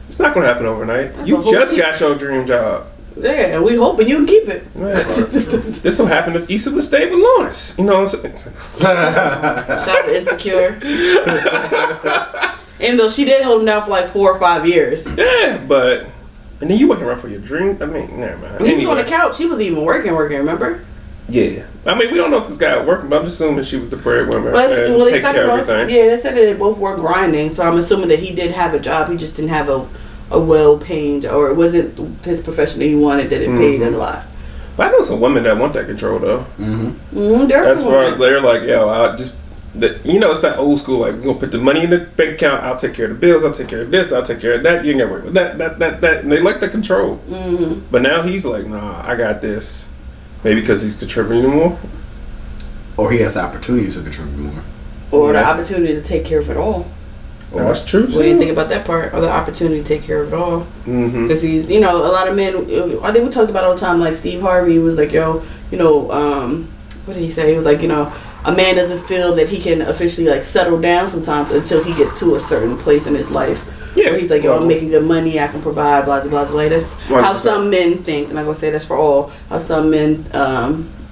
it's not going to happen overnight. You just got your dream job. Yeah, and we hoping you can keep it. This will happen if Issa would stay with Lawrence. You know what I'm saying? Shout out to Insecure. Even though she did hold him down for like 4 or 5 years. Yeah, but and then you wasn't run for your dream. I mean, never mind. He was on the couch. He was even working. Remember? Yeah. I mean, we don't know if this guy was working, but I'm just assuming she was the breadwinner and take care of everything. Yeah, they said that they both were grinding, so I'm assuming that he did have a job. He just didn't have a well-paid, or it wasn't his profession that he wanted that it paid a lot. But I know some women that want that control though. That's why they're like, yo, I'll just, it's that old school, like, we're gonna put the money in the bank account, I'll take care of the bills, I'll take care of this, I'll take care of that, you ain't gotta worry with that, and they like the control. But now he's like, nah, I got this. Maybe because he's contributing more, or he has the opportunity to contribute more, or the opportunity to take care of it all. That's true too. What do you think about that part? Or the opportunity to take care of it all? Because he's, a lot of men, I think we talked about all the time, like Steve Harvey was like, what did he say? He was like, a man doesn't feel that he can officially like settle down sometimes until he gets to a certain place in his life. Yeah. Where he's like, I'm making good money, I can provide, blah, blah, blah. That's 100%. How some men think, and I'm going to say that's for all, how some men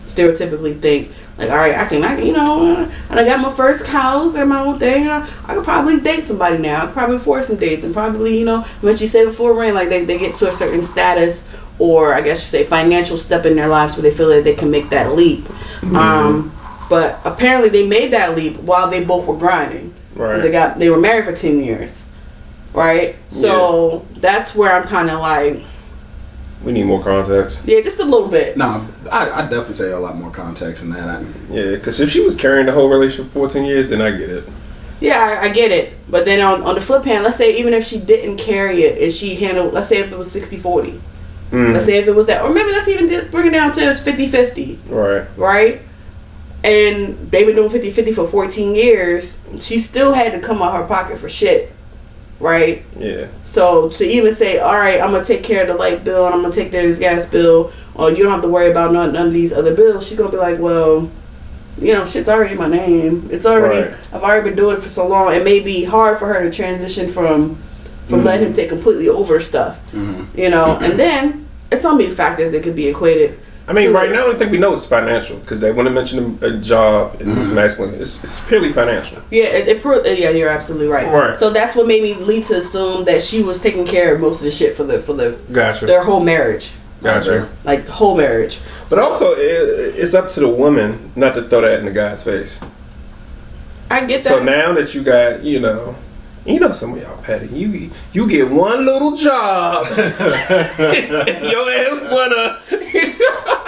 stereotypically think, like, all right, I got my first house and my own thing. I could probably date somebody now. I could probably afford some dates and probably, what you said before, Rain, like they get to a certain status, or I guess you say financial step in their lives where they feel that they can make that leap. But apparently they made that leap while they both were grinding. Right. They were married for 10 years. Right? So that's where I'm kind of like, we need more context. Yeah, just a little bit. No, I definitely say a lot more context than that. Yeah, because if she was carrying the whole relationship for 14 years, then I get it. Yeah, I get it. But then on the flip hand, let's say even if she didn't carry it and she handled, let's say if it was 60-40. Let's say if it was that, or maybe let's even bring it down to it's 50-50. Right? And they've been doing 50-50 for 14 years. She still had to come out her pocket for shit. Right? Yeah. So to even say, all right, I'm going to take care of the light bill and I'm going to take care of this gas bill, or you don't have to worry about none of these other bills, she's going to be like, well, you know, shit's already in my name. It's already, I've already been doing it for so long. It may be hard for her to transition from letting him take completely over stuff. You know, and then it's so many factors that could be equated. I mean, right now, the only thing we know is financial, because they want to mention a job in this masculine. It's purely financial. Yeah, yeah, you're absolutely right. So that's what made me lead to assume that she was taking care of most of the shit for their whole marriage. Gotcha. Like whole marriage. But also, it's up to the woman not to throw that in the guy's face. I get that. So now that you got, you know some of y'all petty. You get one little job. Your ass wanna.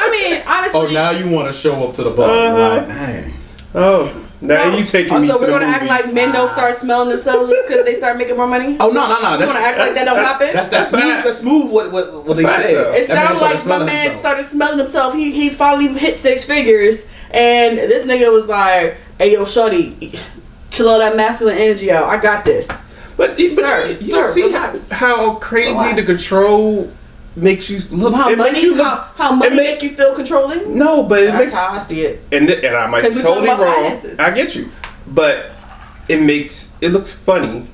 I mean, honestly. Oh, now you want to show up to the bar. Like, dang. Oh, now you taking me to the movies. So we're gonna act like men don't start smelling themselves just because they start making more money? Oh no! We're gonna act like that don't happen? That's smooth. What they said. It sounds like my man started smelling himself. He finally hit 6 figures, and this nigga was like, "Hey yo, shorty, chill all that masculine energy out. I got this." But you see how crazy the control makes you look. How money make you feel controlling? No, but that's how I see it. And I might be totally wrong. Finances. I get you, but it looks funny.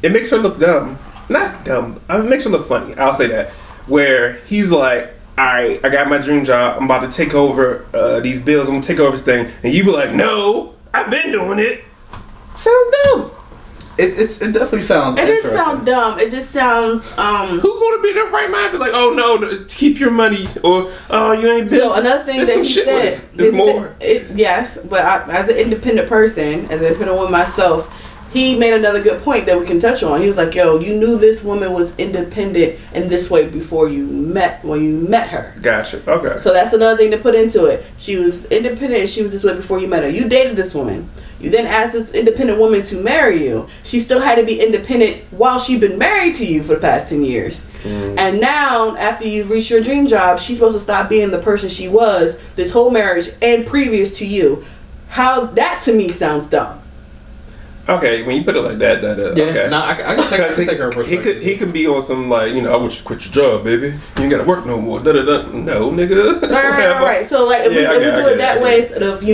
It makes her look dumb. Not dumb. It makes her look funny. I'll say that. Where he's like, all right, I got my dream job. I'm about to take over these bills. I'm gonna take over this thing, and you be like, no, I've been doing it. Sounds dumb. It definitely sounds. It doesn't sound dumb. It just sounds. Who gonna be in their right mind? Be like, oh no, keep your money, or oh you ain't. So another thing that he said is more. Yes, but as an independent person, as an independent woman myself, he made another good point that we can touch on. He was like, yo, you knew this woman was independent in this way before you met her. Gotcha. Okay. So that's another thing to put into it. She was independent and she was this way before you met her. You dated this woman. You then asked this independent woman to marry you. She still had to be independent while she'd been married to you for the past 10 years. And now, after you've reached your dream job, she's supposed to stop being the person she was this whole marriage and previous to you. How that to me sounds dumb. Okay, when you put it like that, okay. Nah, I can take her perspective. He could be on some like, I want you to quit your job, baby. You ain't gotta work no more. No, nigga. Right. So like, if we do it that way, instead of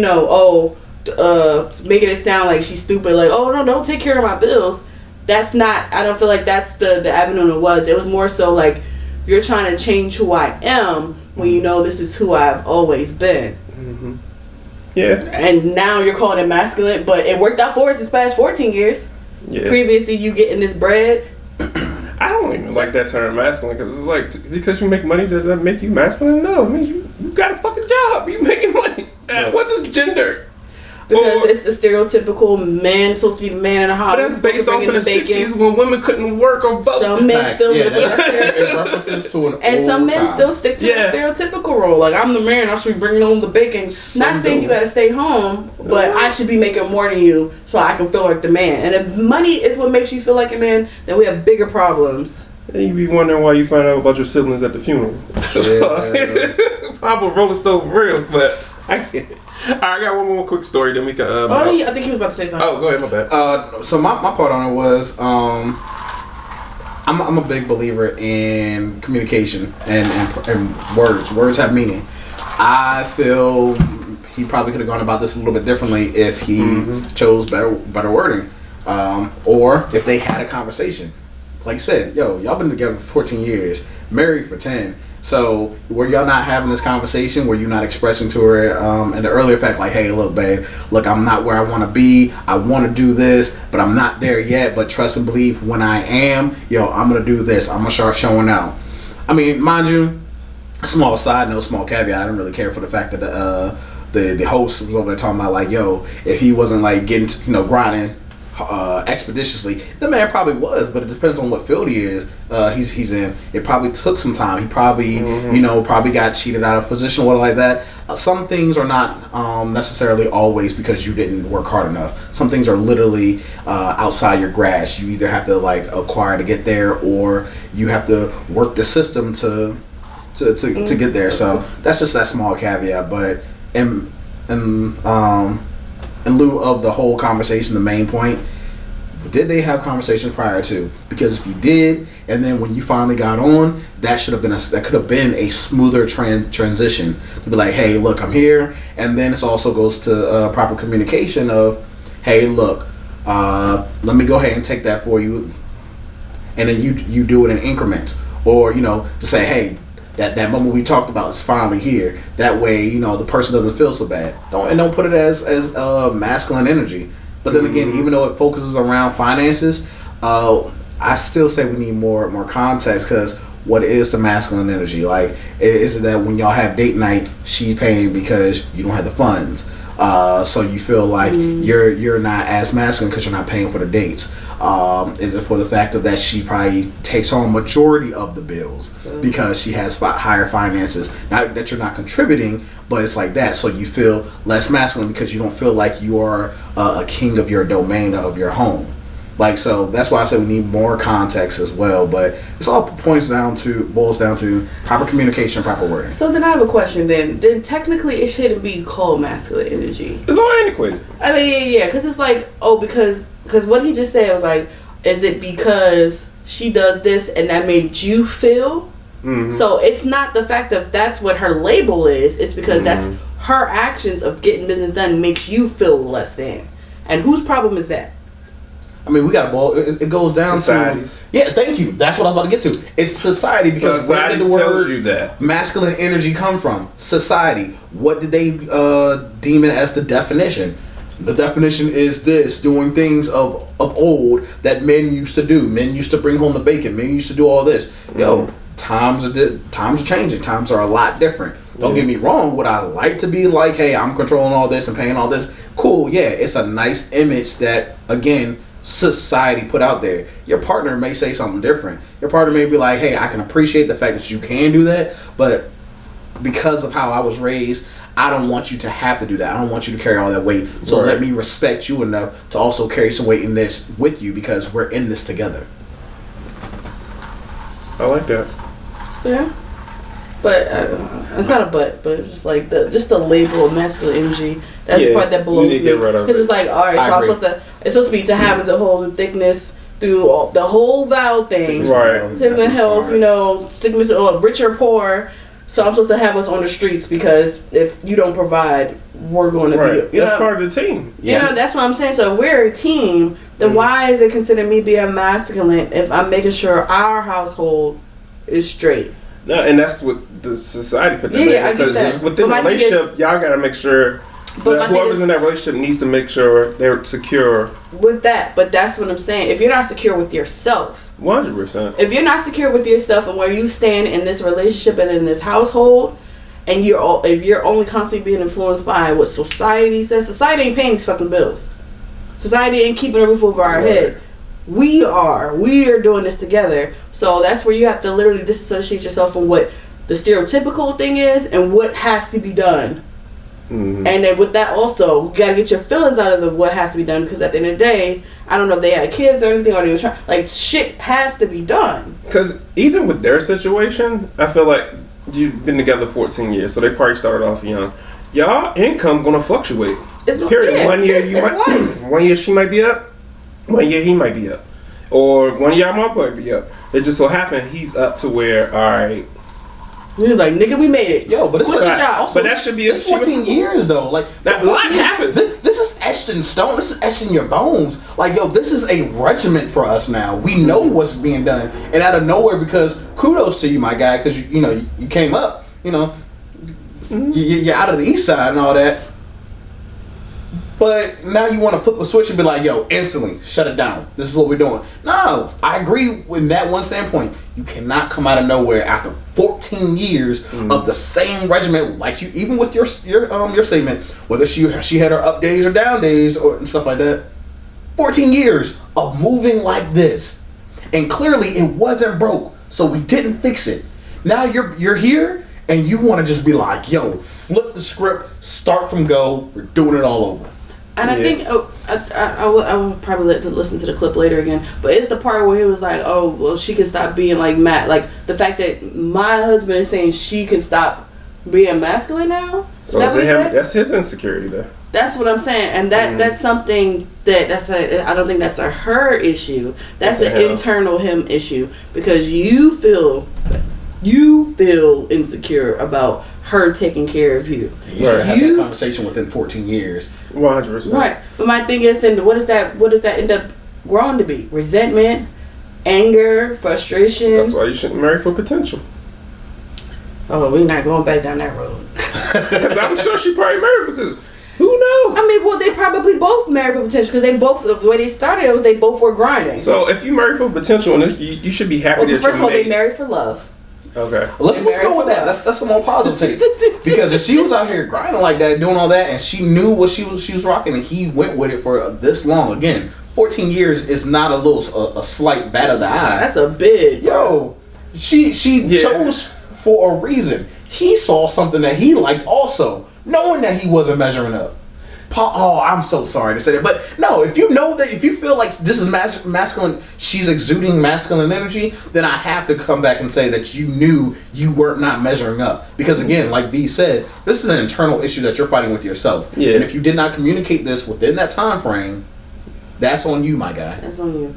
making it sound like she's stupid, like, oh no, don't take care of my bills. That's not. I don't feel like that's the avenue it was. It was more so like you're trying to change who I am when you know this is who I've always been. Mm-hmm. Yeah. And now you're calling it masculine, but it worked out for us this past 14 years. Yeah. Previously, you getting this bread. I don't even like that term masculine because it's like, because you make money, does that make you masculine? No, it means you got a fucking job. You making money. What is gender? Because it's the stereotypical man supposed to be the man in the house. But that's based off in the 60s when women couldn't work or vote. Some men still live in that stereotypical. And some men still stick to the stereotypical role. Like, I'm the man, I should be bringing home the bacon. Not saying you gotta stay home, but I should be making more than you so I can feel like the man. And if money is what makes you feel like a man, then we have bigger problems. And you be wondering why you find out about your siblings at the funeral. Papa Rolling Stone for real, but I can't. Alright, I got one more quick story, then we can. I think he was about to say something. Oh, go ahead, my bad. So my part on it was, I'm a big believer in communication and words. Words have meaning. I feel he probably could have gone about this a little bit differently if he chose better wording, or if they had a conversation. Like you said, y'all been together for 14 years, married for 10. So were y'all not having this conversation? Were you not expressing to her in the earlier fact, like, hey, look, babe, look, I'm not where I want to be. I want to do this, but I'm not there yet. But trust and believe, when I am, I'm going to do this. I'm going to start showing out. I mean, mind you, small side note, small caveat, I don't really care for the fact that the host was over there talking about, like, if he wasn't, like, getting, grinding expeditiously. The man probably was, but it depends on what field he is. He's in. It probably took some time. He probably probably got cheated out of position, or like that. Some things are not necessarily always because you didn't work hard enough. Some things are literally outside your grasp. You either have to like acquire to get there, or you have to work the system to get there. So that's just that small caveat. But in lieu of the whole conversation, the main point, did they have conversations prior to? Because if you did, and then when you finally got on, that could have been a smoother transition to be like, hey, look, I'm here. And then it also goes to proper communication of, hey, look, let me go ahead and take that for you, and then you do it in increments, or to say, hey, that moment we talked about is finally here. That way, the person doesn't feel so bad. Don't put it as masculine energy. But then again, even though it focuses around finances, I still say we need more context, because what is the masculine energy? Like, is it that when y'all have date night, she's paying because you don't have the funds? So you feel like you're not as masculine because you're not paying for the dates. Is it for the fact of that she probably takes on majority of the bills because she has higher finances? Not that you're not contributing, but it's like that. So you feel less masculine because you don't feel like you are a king of your domain, of your home. Like, so that's why I said we need more context as well. But it's all boils down to proper communication, proper wording. So then I have a question. Then technically it shouldn't be called masculine energy. It's all antiquated. I mean, yeah, because it's like, because what he just said was like, is it because she does this and that made you feel? Mm-hmm. So it's not the fact that that's what her label is. It's because that's her actions of getting business done makes you feel less than. And whose problem is that? I mean, we got a ball. It goes down Societies. to thank you. That's what I was about to get to. It's society, because where did the word masculine energy come from? Society. What did they deem it as the definition? The definition is this: doing things of old that men used to do. Men used to bring home the bacon. Men used to do all this. Yo, times are changing. Times are a lot different. Don't get me wrong. Would I like to be like, hey, I'm controlling all this and paying all this? Cool. Yeah, it's a nice image that, again, society put out there. Your partner may say something different. Your partner may be like, hey, I can appreciate the fact that you can do that, but because of how I was raised, I don't want you to have to do that. I don't want you to carry all that weight. So let me respect you enough to also carry some weight in this with you, because we're in this together. I like that. Yeah. But it's not a but it's just like the label of masculine energy. That's the part that blows me. Because it's like, all right, so it's supposed to be to have to hold the thickness through the whole vow thing. Sickness and health, sickness or rich or poor. So I'm supposed to have us on the streets because if you don't provide, we're going to be. That's part of the team. That's what I'm saying. So if we're a team, then why is it considered me being masculine if I'm making sure our household is straight? No, and that's what the society put that. Yeah, I get that. Within the relationship, y'all got to make sure that whoever's in that relationship needs to make sure they're secure with that. But that's what I'm saying. If you're not secure with yourself, 100%. If you're not secure with yourself and where you stand in this relationship and in this household, and if you're only constantly being influenced by what society says, society ain't paying these fucking bills. Society ain't keeping a roof over our head. We are doing this together. So that's where you have to literally disassociate yourself from what the stereotypical thing is and what has to be done. Mm-hmm. And then with that also, you gotta get your feelings out of what has to be done, because at the end of the day, I don't know if they had kids or anything, or they were trying, like, shit has to be done. Because even with their situation, I feel like you've been together 14 years, so they probably started off young. Y'all income gonna fluctuate. Period. Yeah, 1 year one year she might be up, 1 year he might be up, or 1 year I might be up. It just so happened he's up to where, all right. He was like, nigga, we made it. Yo, but it's but that should be it's 14 years though. Like, that, a lot happens. This is etched in stone. This is etched in your bones. Like, yo, this is a regiment for us now. We know what's being done, and out of nowhere, because kudos to you, my guy, because you came up. You're out of the east side and all that. But now you want to flip a switch and be like, yo, instantly, shut it down. This is what we're doing. No, I agree with that one standpoint. You cannot come out of nowhere after 14 years of the same regiment, like you, even with your statement, whether she had her up days or down days and stuff like that. 14 years of moving like this, and clearly it wasn't broke, so we didn't fix it. Now you're here, and you want to just be like, yo, flip the script, start from go, we're doing it all over. And I think I would probably listen to the clip later again, but it's the part where he was like, "Oh, well, she can stop being like like the fact that my husband is saying she can stop being masculine now." So that's his insecurity there. That's what I'm saying, and that's something I don't think that's a her issue. That's an internal him issue, because you feel insecure about her taking care of you. You should have that conversation within 14 years. 100%. Right. But my thing is, then what does that end up growing to be? Resentment, anger, frustration. That's why you shouldn't marry for potential. Oh, we're not going back down that road. Because I'm sure she probably married for potential. Who knows? I mean, well, they probably both married for potential, because they both, the way they started was they both were grinding. So if you marry for potential, and you should be happy that first of all, they married for love. Okay. Let's go with that. That's the more positive take. Because if she was out here grinding like that, doing all that, and she knew what she was rocking, and he went with it for this long, again, 14 years is not a slight bat of the eye. That's a big. Yo, she chose for a reason. He saw something that he liked also, knowing that he wasn't measuring up. Oh, I'm so sorry to say that, but no, if you know that, if you feel like this is masculine, she's exuding masculine energy, then I have to come back and say that you knew you were not measuring up. Because again, like V said, this is an internal issue that you're fighting with yourself. Yeah. And if you did not communicate this within that time frame, that's on you, my guy. That's on you.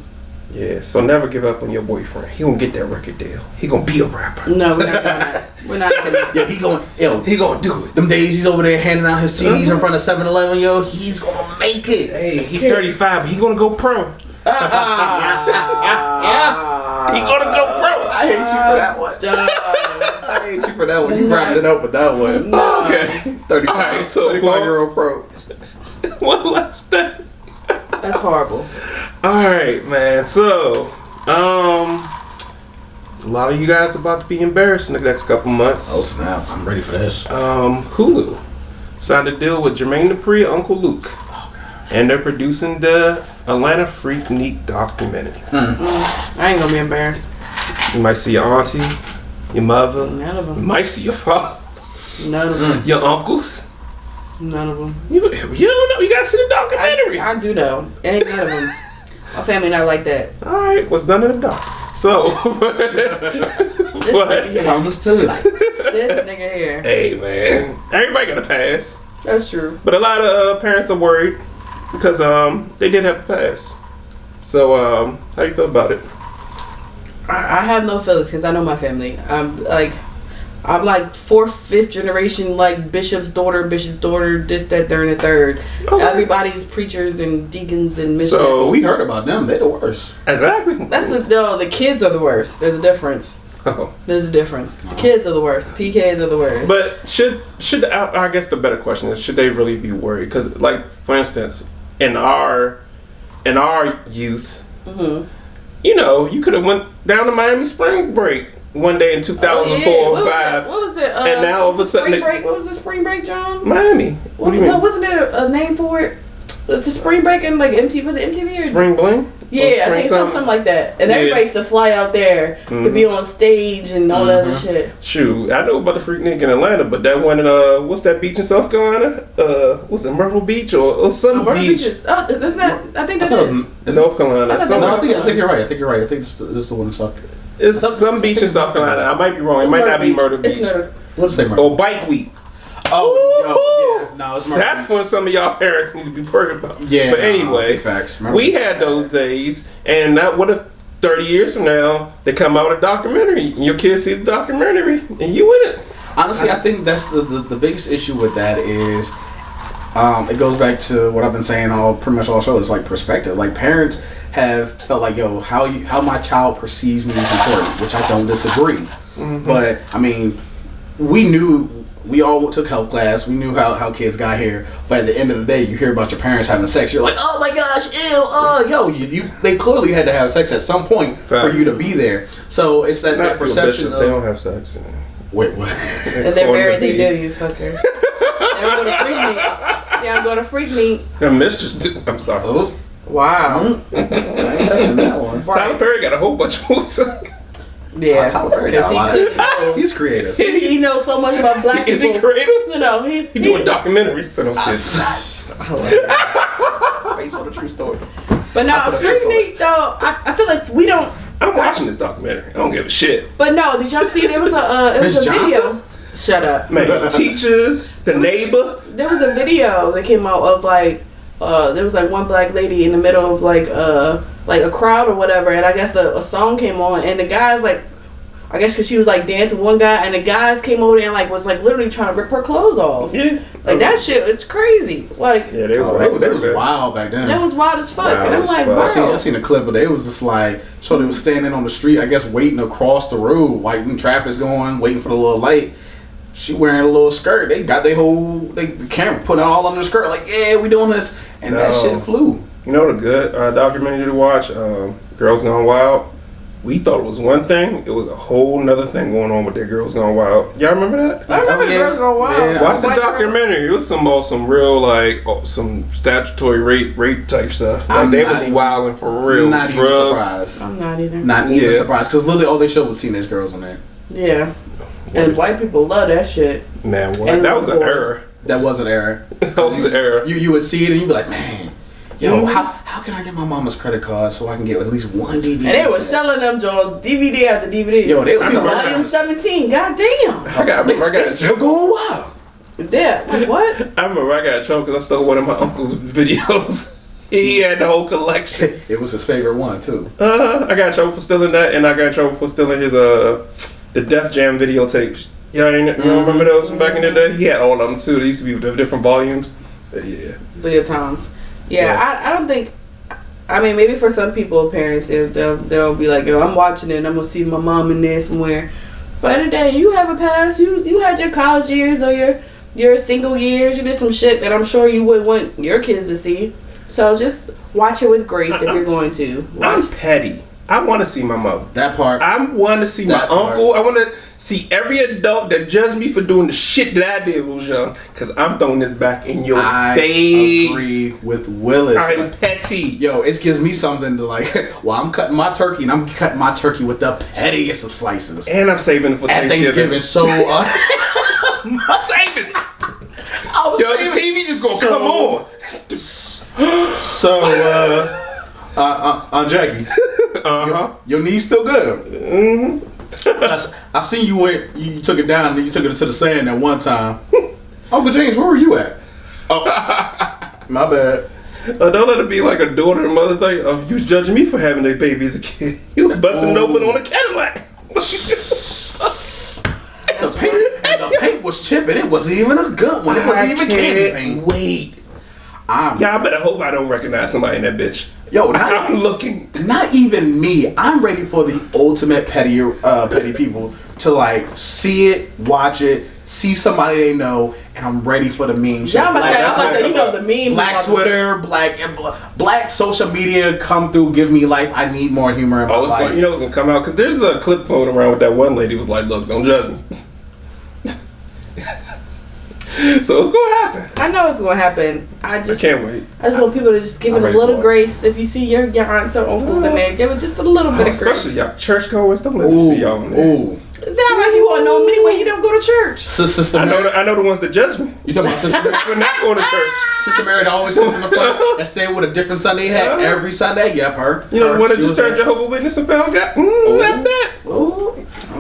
Yeah, so never give up on your boyfriend. He gonna get that record deal. He gonna be a rapper. No, we're not doing that. We're not doing that. Yeah, he gonna do it. Them days he's over there handing out his CDs in front of 7-Eleven, yo, he's gonna make it. Hey, he's 35, but he gonna go pro. He gonna go pro. I hate you for that one. I hate you for that one. You wrapped it up with that one. No. Okay. 35, all right, so 35-year-old pro. One last thing. That's horrible. All right, man. So, a lot of you guys about to be embarrassed in the next couple months. Oh snap! I'm ready for this. Hulu signed a deal with Jermaine Dupri, Uncle Luke, and they're producing the Atlanta Freaknik documentary. I ain't gonna be embarrassed. You might see your auntie, your mother. None of them. You might see your father. None of them. Your uncles. None of them. You don't know. You gotta see the documentary. I do know. It ain't none of them. My family not like that. All right, what's done in the dark. So, what comes to light? This nigga here. Hey man, everybody got a pass. That's true. But a lot of parents are worried because they did have to pass. So, how you feel about it? I have no feelings because I know my family. I'm like 4th, 5th generation, like bishop's daughter, this, that, third, and the third. Okay. Everybody's preachers and deacons and missionaries. So we heard about them. They're the worst. Exactly. That's what the kids are the worst. There's a difference. Oh. There's a difference. The kids are the worst. The PKs are the worst. But should I guess the better question is, should they really be worried? Because, like, for instance, in our youth, you know, you could have went down to Miami spring break one day in 2004 or 5. What was it? And now all of a sudden, what was the spring break, John? Miami. What do you mean? No, wasn't there a name for it? The spring break and like MTV, was it MTV or Spring Bling? Yeah, I think something like that. And everybody used to fly out there to be on stage and all that other shit. Shoot, I know about the Freaknik in Atlanta, but that one in what's that beach in South Carolina? Was it Myrtle Beach or some beach? That's not. I think that is North Carolina. I think you're right. I think it's the one in South Carolina. It's some beach in South Carolina. I might be wrong. It might not be Myrtle Beach. What's it say, Myrtle? Or Bike Week. Oh, yeah. No, it's Myrtle That's when some of y'all parents need to be worried about. Yeah. But anyway, big facts. We had those days, and what if 30 years from now they come out with a documentary and your kids see the documentary and you in it? Honestly, I think that's the biggest issue with that is it goes back to what I've been saying pretty much all show. It's like perspective. Like parents have felt like, yo, how my child perceives me is important, which I don't disagree. But I mean, we all took health class. We knew how kids got here. But at the end of the day, you hear about your parents having sex. You're like, oh my gosh, they clearly had to have sex at some point for you to be there. So it's that perception of they don't have sex. Wait, what? If they're married, they do, you fucker. They don't go to Freaknik. They don't go to Freaknik. Their mistress too. I'm sorry. Oh. Wow. I ain't touching that one. Tyler Perry got a whole bunch of movies. Yeah, Tyler Perry got a lot of. He's creative. He knows so much about black people. Is he creative? You know, he doing documentaries on those kids. Based on a true story. But no, Freaknik though, I feel like we don't. I'm watching this documentary. I don't give a shit. But no, did y'all see there was a video? Shut up, man. Teachers, the neighbor. There was a video that came out of like there was like one black lady in the middle of like a crowd or whatever, and I guess a song came on, and the guys like, I guess because she was like dancing with one guy, and the guys came over there and like was like literally trying to rip her clothes off. Yeah, like that shit was crazy. Like yeah, they was wild back then. That was wild as fuck, and I'm like, bro. I seen a clip, but they was just like, so they was standing on the street, I guess waiting across the road, like when traffic's going, waiting for the little light. She wearing a little skirt. They got the camera put it all on the skirt. Like, yeah, we doing this, and that shit flew. You know the good documentary to watch, Girls Gone Wild. We thought it was one thing. It was a whole nother thing going on with that Girls Gone Wild. Y'all remember that? I remember Girls Gone Wild. Yeah. Watch the documentary. It was some real like some statutory rape type stuff. Like they was wilding for real. Not drugs. Even surprised. I'm not either. Not even surprised because literally all they showed was teenage girls on there. Yeah. And white people love that shit. Man, what? That was an error. That was an error. That was an error. You would see it and you'd be like, man, yo, how can I get my mama's credit card so I can get at least one DVD? And they were selling them Jones DVD after DVD. Yo, they were selling Volume 17. Goddamn. They still going wild. Yeah. Like what? I remember I got in trouble because I stole one of my uncle's videos. He had the whole collection. It was his favorite one too. I got in trouble for stealing that, and I got in trouble for stealing his the Def Jam videotapes. You remember those from back in the day? He had all of them too. They used to be with different volumes. Yeah. Good times. Yeah, I don't think. I mean, maybe for some people, parents, they'll be like, yo, I'm watching it and I'm gonna see my mom in there somewhere. But today, you have a past. You had your college years or your single years. You did some shit that I'm sure you would want your kids to see. So just watch it with grace if you're going to. I'm petty. I want to see my mother. That part. I want to see my uncle. I want to see every adult that judged me for doing the shit that I did when I was young. Because I'm throwing this back in your face. I agree with Willis. I'm petty. Yo, it gives me something to like, well, I'm cutting my turkey and I'm cutting my turkey with the pettiest of slices. And I'm saving it for Thanksgiving. So, I'm saving it. Yo, the TV just going to come on. So, Jackie. Your knee's still good. Mm-hmm. I seen you went. You took it down and you took it to the sand that one time. Uncle James, where were you at? Oh, my bad. Don't let it be like a daughter and mother thing. Oh, you was judging me for having a baby as a kid. He was busting open on a Cadillac. The paint was chipping. It wasn't even a good one. It wasn't even candy paint. Wait. I better hope I don't recognize somebody in that bitch. Yo, I'm looking. Not even me. I'm ready for the ultimate petty people to like see it, watch it, see somebody they know, and I'm ready for the memes. Yeah, I'm about to say, you know the memes. Black Twitter, black social media come through, give me life. I need more humor in my life. You know what's gonna come out? Because there's a clip floating around with that one lady who was like, look, don't judge me. So it's gonna happen. I know it's gonna happen. I can't wait. I just want people to just give it a little grace. If you see your aunts or uncles in there, give it just a little bit of grace. Especially y'all churchgoers, don't let me see y'all in there. Ooh. It's not like you won't know me when you don't go to church. Sister I know the ones that judge me. You talking about Sister Mary? We're not going to church. Sister Mary that always sits in the front and stay with a different Sunday hat every Sunday. Yep, her. You know the one that just turned Jehovah's Witness and found God? That's that.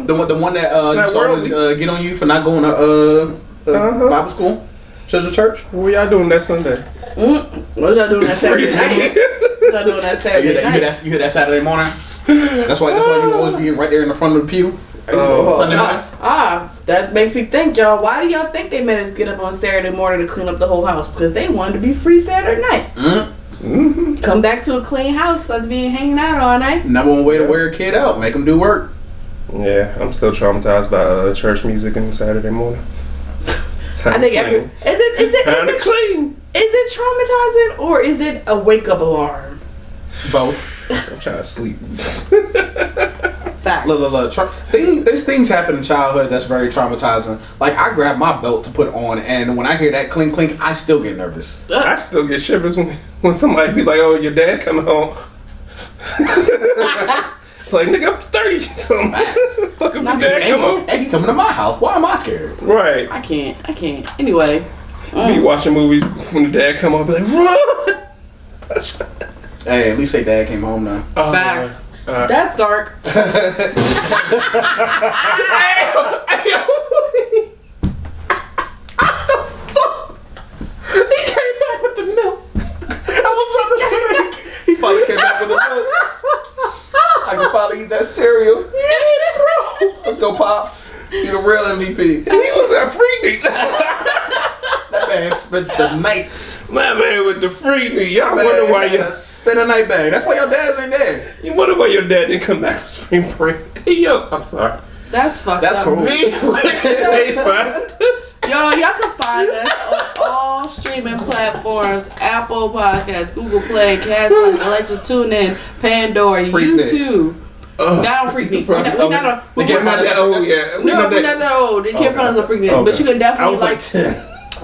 The one that always get on you for not going to Bible school? Church? What y'all doing that Sunday? What y'all doing that Saturday night? What y'all doing that Saturday night? You hear that Saturday morning? That's why you always be right there in the front of the pew. Sunday morning. That makes me think, y'all. Why do y'all think they made us get up on Saturday morning to clean up the whole house? Because they wanted to be free Saturday night. Mm-hmm. Come back to a clean house after being hanging out all night. Number one way to wear a kid out, make them do work. Yeah, I'm still traumatized by church music on Saturday morning. I think is it traumatizing or is it a wake up alarm? Both. I'm trying to sleep. Facts. Look. There's things happen in childhood that's very traumatizing. Like, I grab my belt to put on, and when I hear that clink clink, I still get nervous. I still get shivers when somebody be like, "Oh, your dad coming home." Like, nigga, I'm 30 something. Fucking my dad come home. Hey, he coming to my house. Why am I scared? Right. I can't. Anyway. Be watching movies when the dad come home, be like, run! Hey, at least say dad came home now. Facts. That's dark. He came back with the milk. I was trying to say that. He finally came back with the milk. I can finally eat that cereal. Let's go, Pops. You the real MVP. He was a Freaknik. That man spent the nights. My man with the Freaknik. Y'all wonder why you spent a night bag. That's why your dad's ain't there. You wonder why your dad didn't come back from spring break. Hey, yo, I'm sorry. That's fucked That's up. cool. Yo, y'all can find us on all streaming platforms: Apple Podcasts, Google Play, Castbox, Alexa, TuneIn, Pandora, YouTube. Not on Freaknik. We're not that old yet. We're not that old. You can't find us on Freaknik. But you can definitely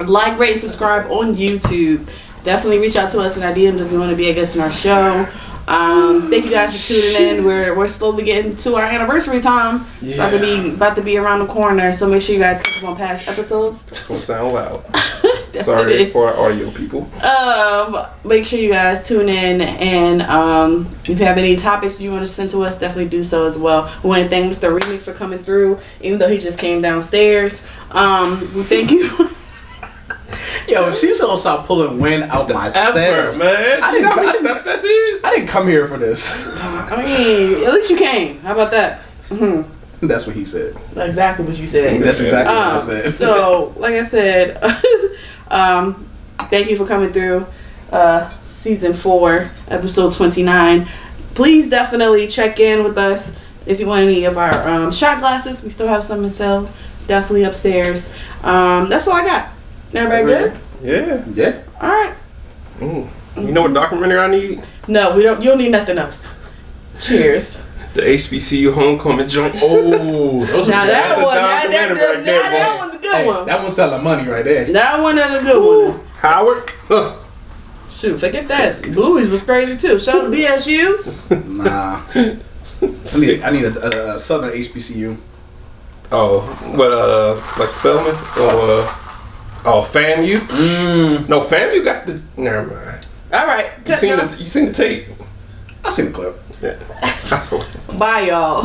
like, rate, and subscribe on YouTube. Definitely reach out to us in our DMs if you want to be a guest in our show. Thank you guys for tuning in. We're slowly getting to our anniversary time. Yeah. It's about to be around the corner. So make sure you guys catch up on past episodes. It's gonna sound loud. Sorry for our audio people. Make sure you guys tune in, and if you have any topics you want to send to us, definitely do so as well. We want to thank Mr. Remix for coming through, even though he just came downstairs. We thank you. Yo, she's gonna stop pulling wind out my sail, man. I didn't come here for this. I mean, at least you came. How about that? Mm-hmm. That's what he said. That's exactly what you said. That's exactly what I said. So, like I said, thank you for coming through. Season 4, episode 29. Please definitely check in with us if you want any of our shot glasses. We still have some in sale. Definitely upstairs. That's all I got. Everybody good? Yeah. All right. You know what documentary I need? No, we don't. You don't need nothing else. Cheers. The HBCU homecoming joint. Oh, those now are that one, right there, that one's a good one. That one's selling money right there. That one is a good one. Howard. Shoot, forget that. Bluey's was crazy too. Shout out to BSU. Nah. I need a Southern HBCU. Oh, what? Like Spelman or? Oh, FAMU? No, FAMU got the. Never mind. All right. You seen the tape? I seen the clip. Yeah. That's what. Bye, y'all.